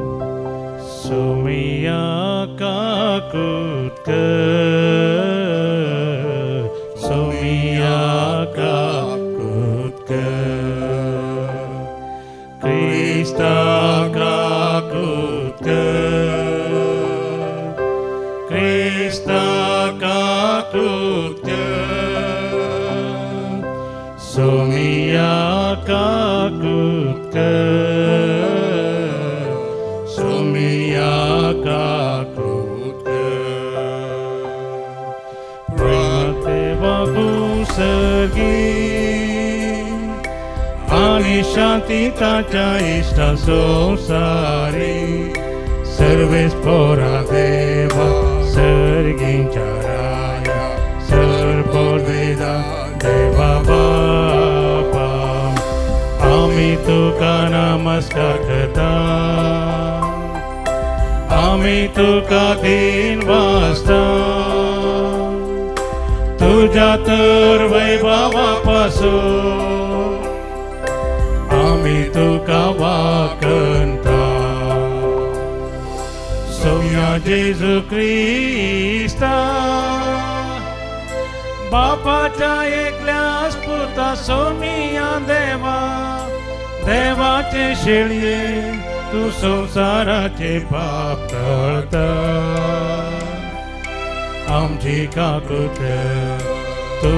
सोमिया काकुत कर, सोमिया काकुत कर, क्रिस्ता काकुत कर, क्रिस्ता काकुत कर, सोमिया काकुत कर, सोमिया काकुत कर. प्रेमते बाबू सर्गी आणि शांती ताच्या इष्टा संसारी सर्वेस पोरा देवा सर्गींच्या राया सर्ववेदा देवा बापा आम्ही तुका नमस्कार करता आम्ही तुका दिन वाजता तुझ्या तर वैभवापासून आम्ही तुका वाकंता. सोम्या जेजू ख्रिस्ता बापाच्या एकल्याच पुता सोमिया देवा देवाचे शेळये तू संसाराचे पाप टळता. आमची काकुत तू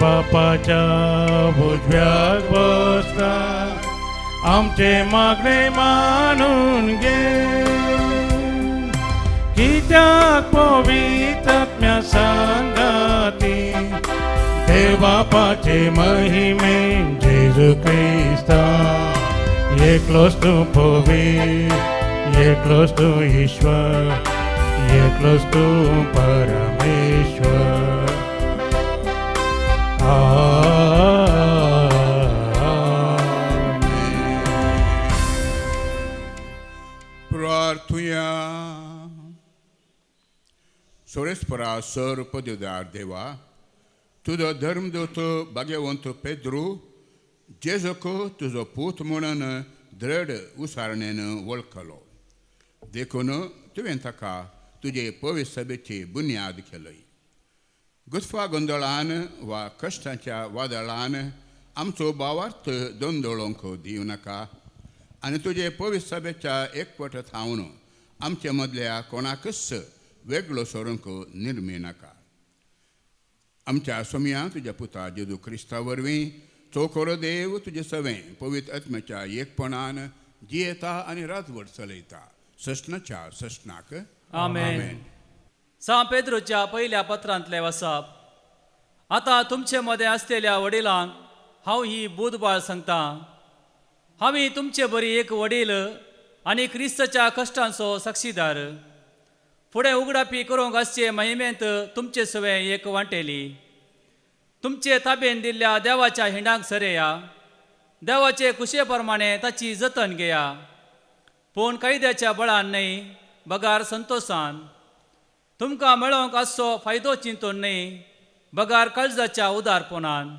बापाच्या उजव्याक बसता आमचे मागणे मानून घे. कित्याक पवित्र आत्म्या संगाती देव बापाचे महिमेन जेजू ख्रिस्ता एकलोच तू पवित्र एकलोच तू ईश्वर एकलोच तू परमेश्वर. प्रार्थुया. सोरेस्परा सर्वपदीदार देवा तुझो धर्मदूत भाग्यवंत पेद्रू जेजूक तुजो पूत म्हणून दृढ उसारणेन वळखलो देखून तुवें ताका तुजे पवित्र सभेची बुन्याद केली. गुस्फा गोंदळान वा कश्टाच्या वादळान आमचो भावार्थ दोंदळोंक दिवं नाका आनी तुजे पवित्र सभेच्या एकवट थावन आमचे मदल्या कोणाकच वेगळो सोडूंक निर्मी नाका. आमच्या सोम्या तुज्या पुता जेजू क्रिस्ता वरवीं चोखोरो देव तुजे सवें पवित्र आत्म्याच्या एकपणान जियेता आनी राजवट चलयता सष्णाच्या सष्णाक. आमेन. सा पेद्रूच्या पहिल्या पत्रांतले वसाप. आतां तुमचे मदें आसलेल्या वडिलांक हांव ही बुधबाळ सांगता. हांवें तुमचे बरी एक वडील आनी क्रिस्ताच्या कश्टांचो साक्षीदार. फुडें उगडापी करूंक आसचे महिमेंत तुमचे सवें एक वांटेली. तुमचे ताबेन दिल्ल्या देवाच्या हिंडांक सरेया. देवाचे कुशे प्रमाणे ताची जतन घेया. पूण कैद्याच्या बळान न्हय बगार संतोशान. तुमकां मेळोंक आसचो फायदो चिंतून न्हय बगार काळजाच्या उदारपणान.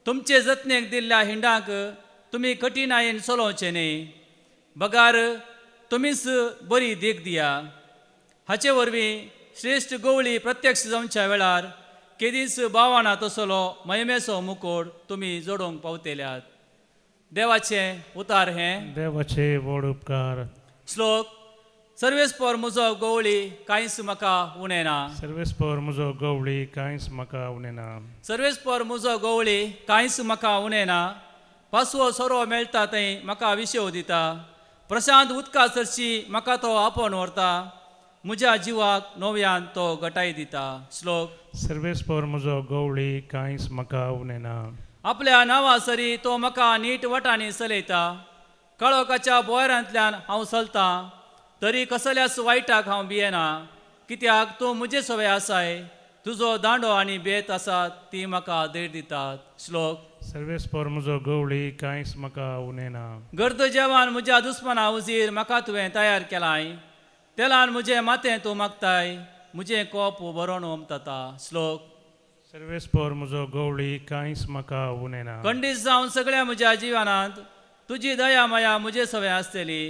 तुमचे जतनेक दिल्ल्या हिंडांक तुमी कठिनायेन चलोवचे न्हय बगार तुमीच बरी देख दिया. हाचे वरवीं श्रेश्ठ गवळी प्रत्यक्ष जावच्या वेळार केदीस भावाना तसलो महिमेचो मुकोड तुमी जोडोवंक पावतेल्यात. देवाचे उतार हें. देवाचे व्हड उपकार. श्लोक. सर्वेस्पर म्हजो गवळी कांयच म्हाका उणें ना. सर्वेस्पर म्हजो गवळी कांयच म्हाका उणें ना. सर्वेस्पर म्हजो गवळी कांयच म्हाका उणें ना. पासवो सोरो मेळटा थंय म्हाका विशेव दिता. प्रशांत उदका सरशी म्हाका तो आपोवन व्हरता. म्हज्या जिवाक नव्यान तो घटाय दिता. श्लोक. सर्वेस्पर म्हजो गवळी कांयच म्हाका उणें ना. आपल्या नांवा सरी तो म्हाका नीट वटांनी चलयता. काळोखाच्या बोयरांतल्यान हांव चलतां तरी कसल्याच वायटाक हांव भियेना. कित्याक तूं म्हजे सवे आसाय. तुजो दांडो आनी बेत आसात ती म्हाका देड दितात. श्लोक. सर्वेस्पर म्हजो गवळी कांयच म्हाका उणें ना. गर्द जेवण म्हज्या दुस्मना उजीर म्हाका तुवें तयार केलाय. तेलान म्हजें मातें तूं मागताय. मुझे कोप बरोन ओमतता. श्लोक. सर्वेस्पर म्हजो गवळी कांयच म्हाका उणेना. खंडीत जावन सगळ्या म्हज्या जिवानांत तुजी दया माया म्हजे सवय आसतली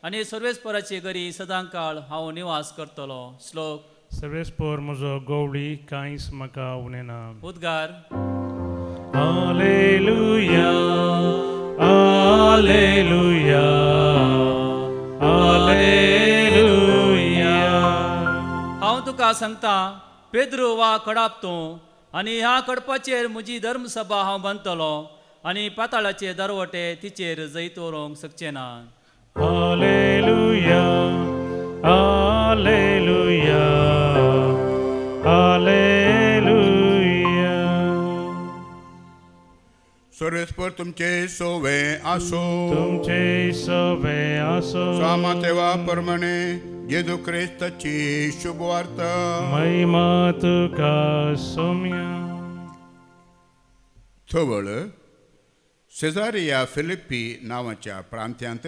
आनी सर्वेस्पराची गरी सदांकाळ हांव निवास करतलो. श्लोक. सर्वेस्पर म्हजो गवळी कांयच म्हाका उणेना. उद्गार. Hallelujah hallelujah hallelujah. हांव तुका सांगता पेद्रू वा कडाप तूं आनी ह्या कडपाचेर म्हजी धर्मसभा हांव बांदतलो आनी पाताळाचे दरवटे तिचेर जैत व्हरूंक शकचे ना. Hallelujah hallelujah hallelujah. सर्वेस्पर तुमचे सोवे आसो. तुमचे सवे आसो. सामा तेवा प्रमाणे जेजू क्रिस्ताची शुभवार्ता. महिमा तुका सौम्या. थवळ सेजारिया फिलिप्पी नांवाच्या प्रांत्यांत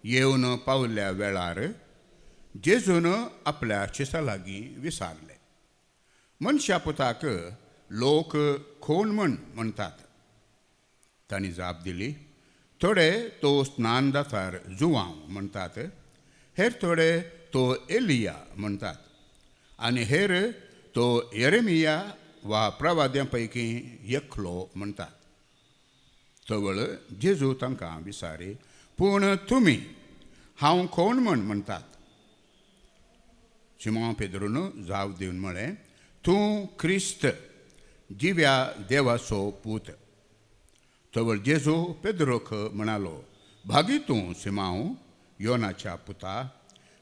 येवन पावल्या वेळार जेजून आपल्या शिसा लागीं विचारले, मनशा पुताक लोक कोण म्हणटात? तांणी जाप दिली, थोडे तो स्नानदातार जुवांव म्हणटात, हेर थोडे तो एलिया म्हणटात आनी हेर तो येरेमिया वा प्रवाद्यां पैकी एकलो म्हणटात. तवळ जेजू तांकां विचारी, पूण तुमी हांव कोण म्हणटात? शिमोन पेद्रून जाप दिवन म्हळें, तूं क्रिस्त जिव्या देवाचो पूत. तवळ जेजू पेद्रोक म्हणालो, भागी तूं शिमांव योनाच्या पुता,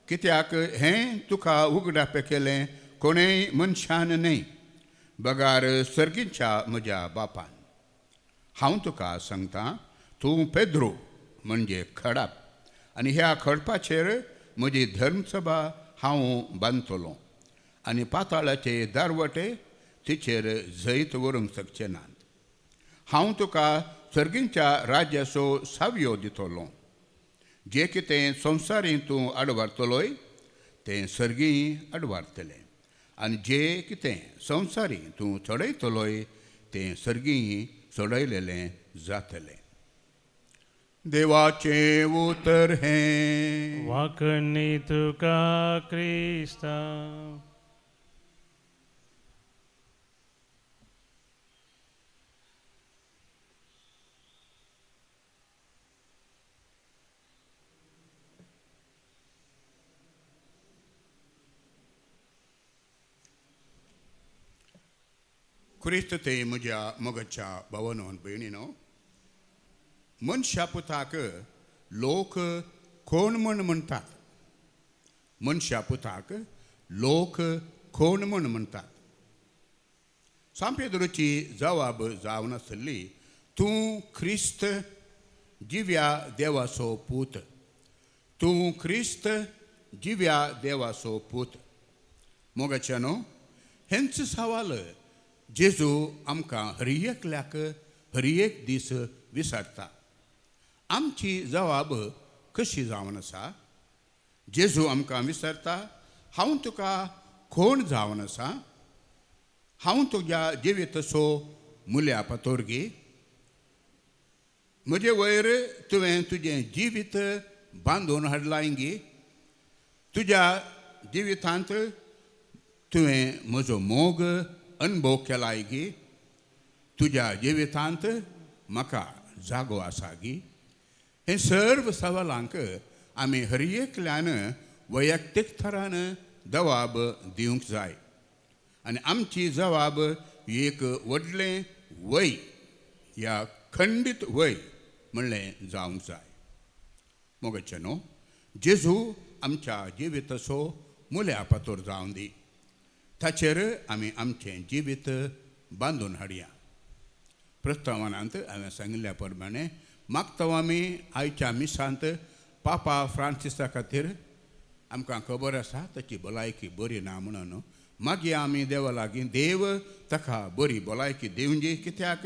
कित्याक हें तुका उगडापे केलें कोणेय मनशान न्हय, बगार सर्गीच्या म्हज्या बापान. हांव तुका सांगता, तूं पेद्रो म्हणजे खडाप आनी ह्या खडपाचेर म्हजी धर्मसभा हांव बांदतलों आनी पाताळाचे दारवटे तिचेर जैत व्हरूंक शकचे नात. हांव तुका सर्गीच्या राज्याचो सावयो दितलो. जे कितें संवसारीं तूं आडवारतलोय तें सर्गीं आडवारतलें आनी जे कितें संवसारीं तूं चडयतलोय तें सर्गीं चडयलेलें जातलें. देवाचे उतर हें. वाकणी तुका क्रिस्ता. क्रिस्त ते म्हज्या मोगाच्या भावानो आनी भयणीनो, मनशा पुताक लोक कोण म्हणटात? मनशा पुताक लोक कोण म्हणटात? सांपेद्रोची जबाब जावन आसली, तूं क्रिस्त जिव्या देवाचो पूत. तूं क्रिस्त जिव्या देवाचो पूत. मोगाच्यानो, हेंच सवाल जेजू आमकां हरियेकल्याक हरियेक दीस विचारता. आमची जबाब कशी जावन आसा? जेजू आमकां विचारता, हांव तुका कोण जावन आसा? हांव तुज्या जिविताचो मुल्या पातोरगी? म्हजे वयर तुवें तुजें जिवीत बांदून हाडलां गी? तुज्या जिवितांत तुवें म्हजो मोग अनुभव केलाय गी? तुज्या जिवितांत म्हाका जागो आसा गी? हे सर्व सवालांक आमी हरियेकल्यान वैयक्तीक थरान जबाब दिवंक जाय आनी आमची जबाब एक व्हडलें वय या खंडीत वय म्हणलें जावंक जाय. मोगाचेनो, जेजू आमच्या जिविताचो मुल्या पातोर जावन दी. ताचेर आमी आमचें जिवीत बांदून हाडया. प्रस्तावनांत हांवें सांगिल्ल्या प्रमाणे मागता आमी आयच्या मिसांत पापा फ्रांसिसा खातीर आमकां खबर आसा ताची भलायकी बरी ना म्हणून मागीर आमी देवा लागीं देव ताका बरी भलायकी दिवंची, कित्याक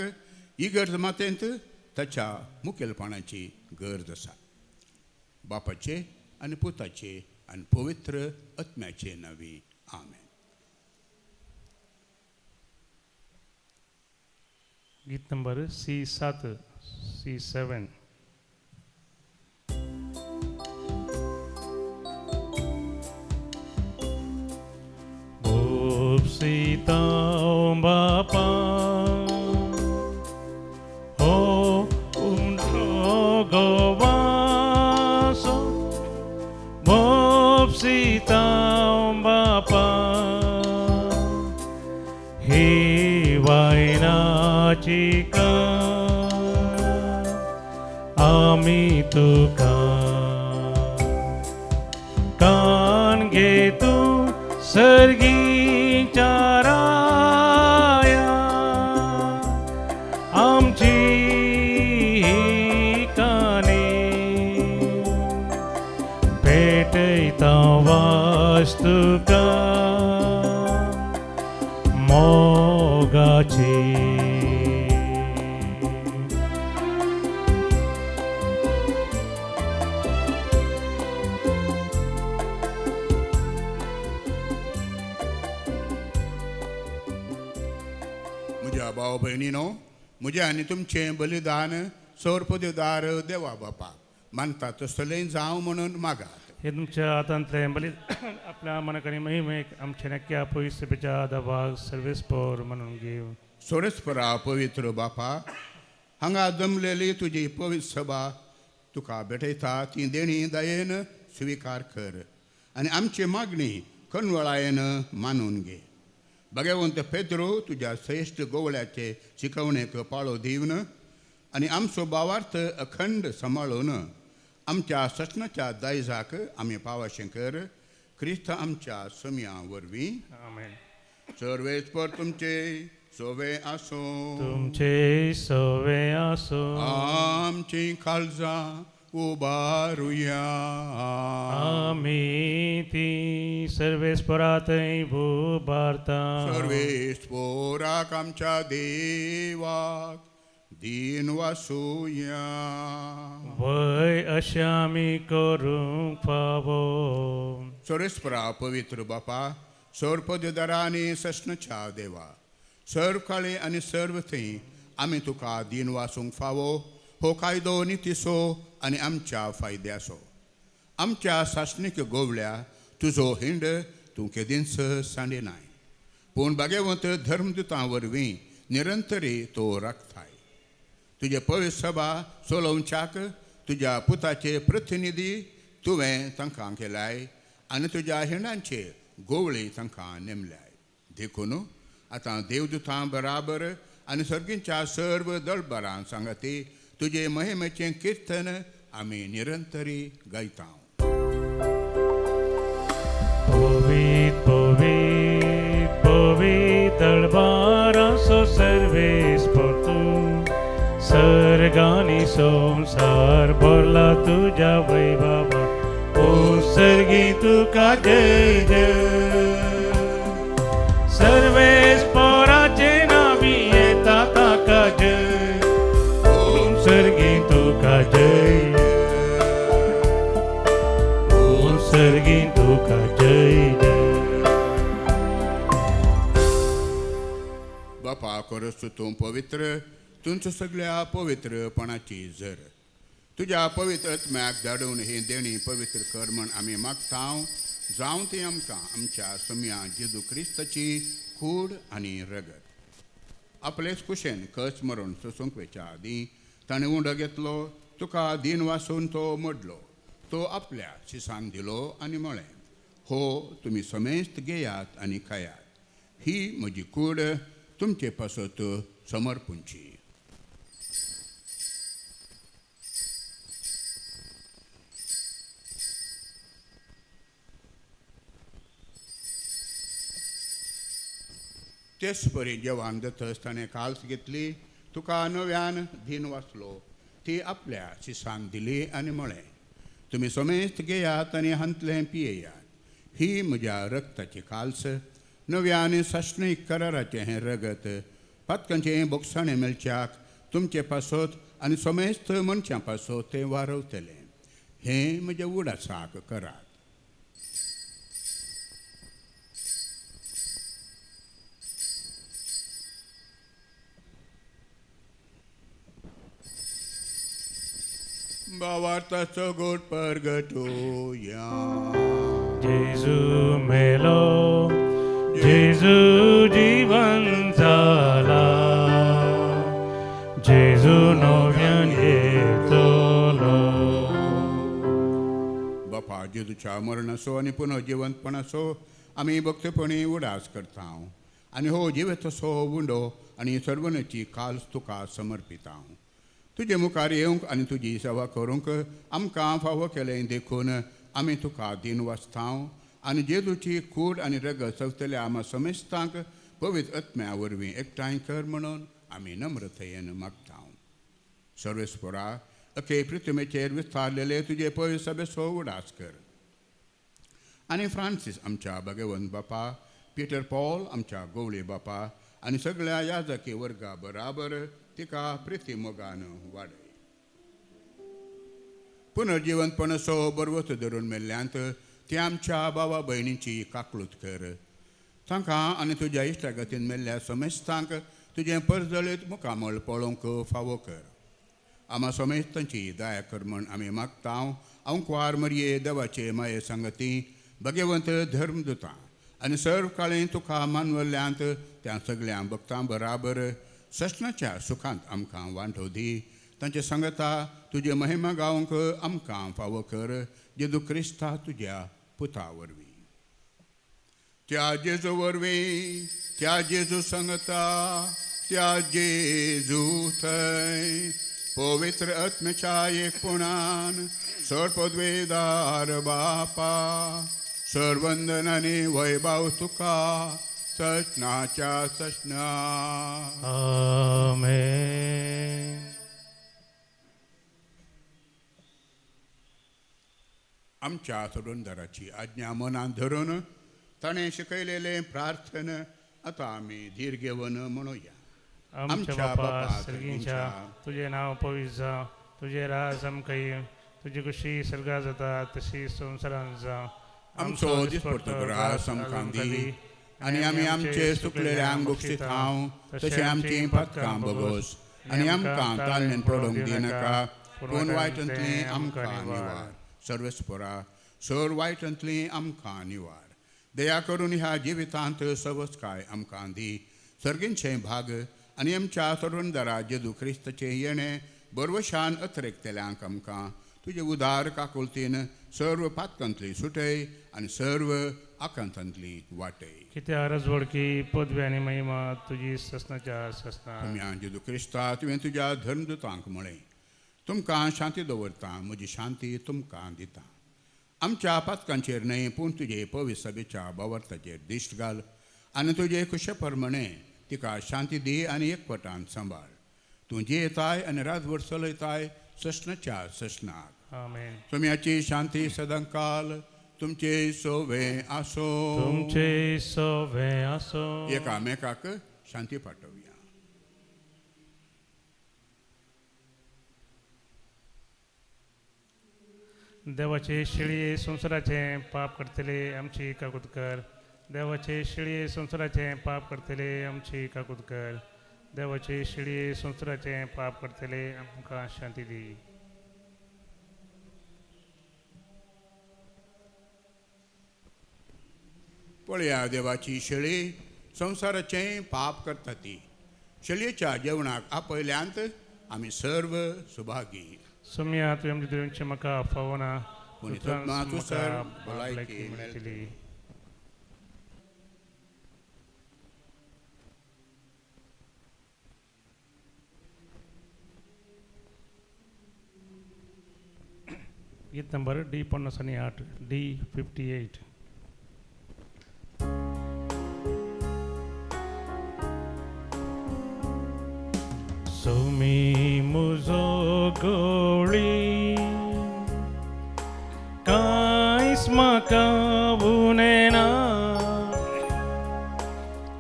इगर्ज मातेंत ताच्या मुखेलपणाची गरज आसा. बापाचे आनी पुताचे आनी पवित्र आत्म्याचे नवी. आमेन. गीत number C7 C7. Sitaw Bapa O Umdrogowaso Bob Sitaw Bapa Hiway na chika Ami tuka Kan gitu sergi चाराया आमची काने पेटैता वास्तुका मोगाची भाव बहिणीनो म्हजे आनी तुमचें बलिदान सौरपदेदार देवा बापाक मानता तसलें जावं म्हणून मागात. हे तुमच्या हातांतले आपल्या मनाकरी महिमेक आमचे नक्क्या पवित्र सभेच्या दबाग सर्वेस्पोर म्हणून घेव. सोरेस्परा पवित्र बापा हांगा जमलेली तुजी पवित्र सभा तुका भेटयता ती देणी दयेन स्विकार कर आनी आमची मागणी कणवळायेन मानून घे. भगवंत पेद्रो तुझ्या श्रेष्ठ गोवळ्याचे शिकवणेक पाळो दिवन आनी आमचो भावार्थ अखंड सांबाळून आमच्या ससनाच्या दायजाक आमी पावशें कर. क्रिस्त आमच्या समिया वरवीं. आमेन. सर्वेस्पर तुमचे सोवे आसो. तुमचे सोवे आसो. आमची काळजां उबारुया. आमी ती सर्वेस्परातय भुबारता. सर्वेस्पोराक आमच्या देवाक दीन वासुया. वय अशें आमी करूंक फावो. सर्वेस्परा पवित्र बापा सर्वपददारांनी ससनच्या देवा सर्व काळी आनी सर्व थंय आमी तुका दीन वासूंक फावो. हो कायदो नितीसो आनी आमच्या फायद्याचो. आमच्या सासणीक गोवल्या तुजो हिंड तूं केदींच सांडिनाय पूण भाग्यवंत धर्मदुतां वरवीं निरंतरी तो राखताय. तुजे पवित्र सभा चलोवच्याक तुज्या पुताचे प्रतिनिधी तुवें तांकां केल्याय आनी तुज्या हिंडांचे गोवळी तांकां नेमल्याय. देखून आतां देवदुतां बराबर आनी सर्गींच्या सर्व दळबारां सांगाती तुजे महिमेचें कीर्तन आमी निरंतरी गायता. पवित पवित पवित दळबारांचो सर्वेस्पर तूं सर्गांनी संसार भरला तुज्या वैभवान. ओ सर्गी तुका जय जय. सर्वेस्पराचे नावी येता ताका जय. ओम सर्गी तुका जय. ओम सर्गी तुका जय जय. बापा करस तूं पवित्र तुमच्या सगळ्या पवित्रपणाची झर तुज्या पवित्र आत्म्याक धाडून ही देणी पवित्र कर म्हण आमी मागता. जावं ती आमकां आमच्या समिया जेजू क्रिस्ताची कूड आनी रगत. आपलेच कुशेन कस मरून सोसूंक वेच्या आदीं ताणें उंडो घेतलो तुका दीन वासून तो मोडलो. तो आपल्या शिसांक दिलो आनी म्हळें हो तुमी समेस्त घेयात आनी खायात. ही म्हजी कूड तुमचे पासत समर्पूंची. तेच परी जेवान दतस ताणें काल्स घेतली तुका नव्यान दीन वाचलो. ती आपल्या शिसांक दिली आनी म्हळें तुमी समेस्त घेयात आनी हांतलें पियेयात. ही म्हज्या रक्ताची काल्स नव्यान साश्णीक कराराचें हें रगत पातकांचें बोगसाणें मेलच्याक तुमचे पासत आनी समेस्त मनशां पासत तें वारवतलें. हें म्हज्या उडासाक करात. भावार्थाचो गोड परगटोया जेजू मेलो जेजू जीवन जाला जेजू नव्यान येतलो बापा जेजूच्या मरणाचो आनी पुनर्जिवंतपणाचो आमी भक्तपणी उडास करता आनी हो जिवेचो उंडो आनी सर्वनाची काल्स तुका समर्पिता तुजे मुखार येवंक आनी तुजी सेवा करूंक आमकां फावो केलें देखून आमी तुका दिन वाचता आनी जेजूची कूड आनी रगत सवतल्या आमा समेस्तांक पवित्र आत्म्या वरवीं एकठांय कर म्हणून आमी नम्रतेन मागता सर्वेस्परा अखे पृथ्वीचेर विस्तारलेले तुजे पवित्र सभेचो उडास कर आनी फ्रांसीस आमच्या भगवंत बापा पिटर पॉल आमच्या गवळी बापा आनी सगळ्या याजकी वर्गा बराबर तिका प्रिती मोगान वाडय पुनर्जिवंतपणाचो बरवत धरून मेल्ल्यांत ती आमच्या भावा भयणीची काकळूत कर तांकां आनी तुज्या इश्टागतीन मेल्ल्या समेस्तांक तुजें परजळीत मुखामळ पळोवंक फावो कर आमा समेस्तांची दया कर म्हण आमी मागता अंकवार मरये देवाचे माये सांगती भगवंत धर्मदुतां आनी सर्व काळी तुका मानवल्ल्यांत त्या सगळ्या भक्तां बराबर सशनाच्या सुखांत आमकां वांटो दी तांचे सांगता तुजे महिमा गावंक आमकां फावो कर जेजू क्रिस्ता तुज्या पुता वरवीं त्या जेजू वरवीं त्या जेजू सांगता त्या जेजू थंय पवित्र आत्म्याच्या एकपुणान सर्वपदवेदार बापा सर्वंदन आनी वैभव तुका सशनाच्या सशना आमेन आमच्या तरुणदाराची आज्ञा मनात धरून ताणें शिकयलेले प्रार्थन आतां आमी धीर घेवन म्हणुया आमच्या बापा सर्गींच्या तुझे नाव पवित्र जावं तुझे राज आमकां येवं तुजी कशी सर्गा जाता तशी संवसारांत जावं आमचो दिसपडटो रास आमकां दी आनी आमी आमचे सुकलेल्यांक बक्षीत हांव तशें आमची पातकां बगोस आनी आमकां तालनेन पडोवंक दिनाका पूण वायटांतली आमकां निवार सर्वेस्परा सर वायटांतली आमकां निवार दया करून ह्या जिवितांत सवस्काय आमकां दी सर्गींचे भाग आनी आमच्या तरुणदारा जेजू क्रिस्ताचें येणें बरवशान अतिरेकतेल्यांक आमकां तुजे उदार काकुलतीन सर्व पातकांतली सुटय आनी सर्व आकांतांतली वाटय कित्याक रजवडकी पदवी आनी महिमा तुजी ससनाच्या ससना तुमया जेजू क्रिस्ता तुवें तुज्या धर्मदुतांक म्हळें तुमकां शांती दवरता म्हजी शांती तुमकां दिता आमच्या पातकांचेर न्हय पूण तुजे पवित्र सभेच्या भावार्थाचेर दिश्ट घाल आनी तुजे खुशे प्रमाणे तिका शांती दी आनी एकवटान सांबाळ तूं जियेताय आनी रातभर चलयताय सशनाच्या सशनाक आमेन तुमयाची शांती सदांकाल तुमचे सोवे आसो तुमचे सोवे आसो एकामेकाक शांती पाठवया देवाचे शिळये संवसाराचे पाप करतले आमची काकूत कर देवाचे शिळये संवसाराचे पाप करतले आमची काकूत कर देवाचे शिळये संवसाराचे पाप करतले आमकां शांती दी पळया देवाची शेळी संवसाराचें पाप करता ती शेळयेच्या जेवणाक आपयल्यांत आमी सर्व सुभागी सुम्या तुवें आमचे देवांचे म्हाका फावना पूण तूं सर भलायकी मेळटली गीत नंबर D58 D58 सोमी मुजो गवळी कांयच म्हाका उणेना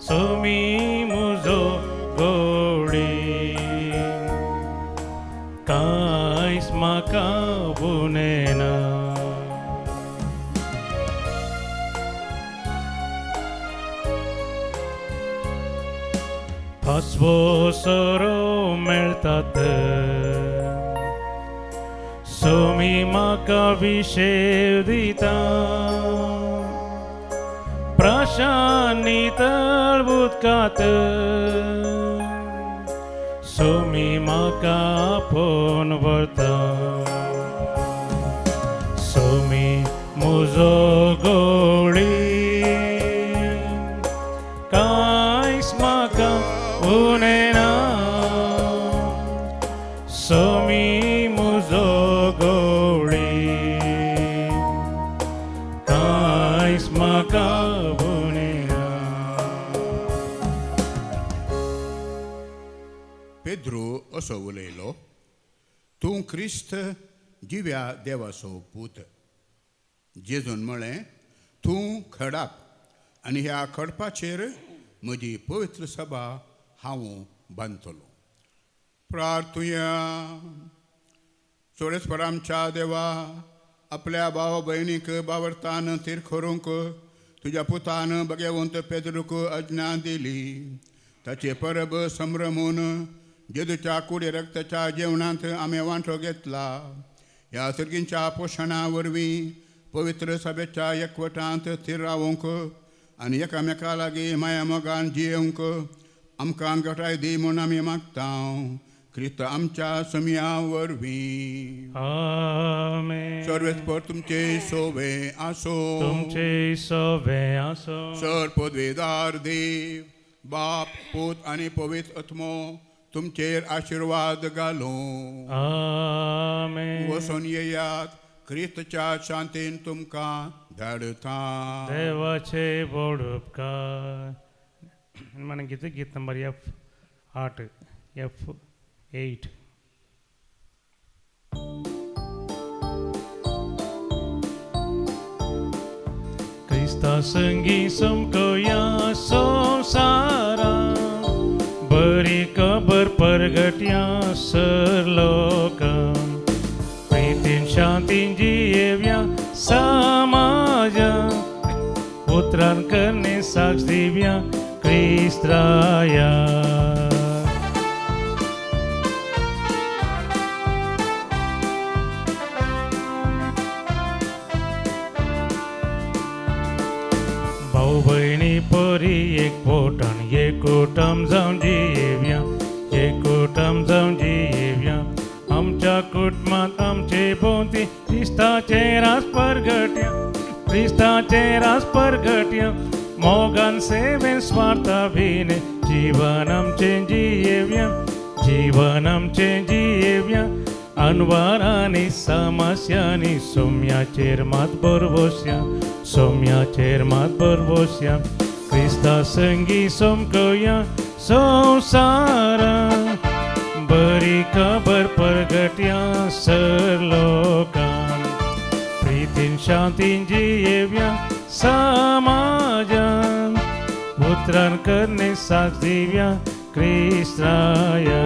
सोमी मुजो गवळी कांयच म्हाका उणेना अस्वो सोरो मेळतात सोमी म्हाका विशेव दिता प्रशांनी तळबुदकात सोमी म्हाका आपोवन व्हरता सोमी म्हजो गवळी कांयच म्हाका उणेना सोमी म्हजो गवळी कांयच म्हाका उणेना. पेद्रू असो उलयलो, तूं क्रिस्त जिव्या देवाचो पूत. जेजून म्हळें, तूं खडाप आनी ह्या खडपाचेर म्हजी पवित्र सभा हांव बांदतलो. प्रार्थुया. सोळेस्परामच्या देवा, आपल्या भाव भयणीक बावरतान तिरखोरूंक तुज्या पुतान भगवंत पेद्रूक आज्ञा दिली. ताचे परब संभ्रमून जेजूच्या कुडी रक्ताच्या जेवणांत आमी वांटो घेतला. ह्या सर्गींच्या पोशणा वरवीं पवित्र सभेच्या एकवटांत स्थिर रावूंक आनी एकामेका लागीं माया मोगान जियेवंक आमकां घटाय दी म्हूण आमी मागता. क्रिस्त आमच्या समिया वरवीं. आमेन. सर्वेस्पर तुमचे सोवे आसो. तुमचे सोवे आसो. सर पदवेदार देव, बाप, पूत आनी पवित्र आत्मो तुमचेर आशिर्वाद घालो. आमेन. वचून येयात. क्रिस्तच्या शांतीन तुमकां धाडता. देवाचे व्हड उपकार. मन गीत नंबर F8 F8. क्रिस्ता संगी समकोया संसारा बरी खबर परगट्या सर लोकां प्रीतीन शांतीन जियेव्या समाजा उतरान करणे साक्ष दिव्या क्रिस्त्राया. भाऊ भयणी परी एक पोटान एकूटम जावन जियेव्या एकूटम जावन जियेव्या. आमच्या कुटुंबात आमचे भोवती क्रिस्ताचे रास परगट्या क्रिस्ताचे रास परगट्या. मोगान सेवेन स्वार्थाभिने जीवन आमचे जियेव्या जीवन आमचे जियेव्या. अनवारांनी समस्यांनी सोम्याचेर मात बरवस्या सोम्याचेर मात बरवस्या. क्रिस्ता संगी सोमकोया संवसारा बरी खबर परगट्या सर लोकां प्रीतीन शांतीन जियेव्या समाजान उतरान करणे साक्ष दिव्या क्रिस्त्राया.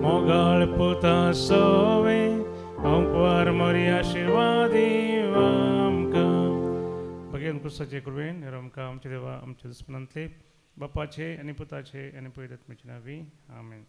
मोगाळ पुता सोवे अंकवार मरी आशिर्वादी आमकां भगवान क्रिस्ताचे कृपेन आमकां आमचे देवा आमच्या दुस्मनांतले बापाचे आनी पुताचे आनी पवित्र आत्म्याचे नांवी आमेन.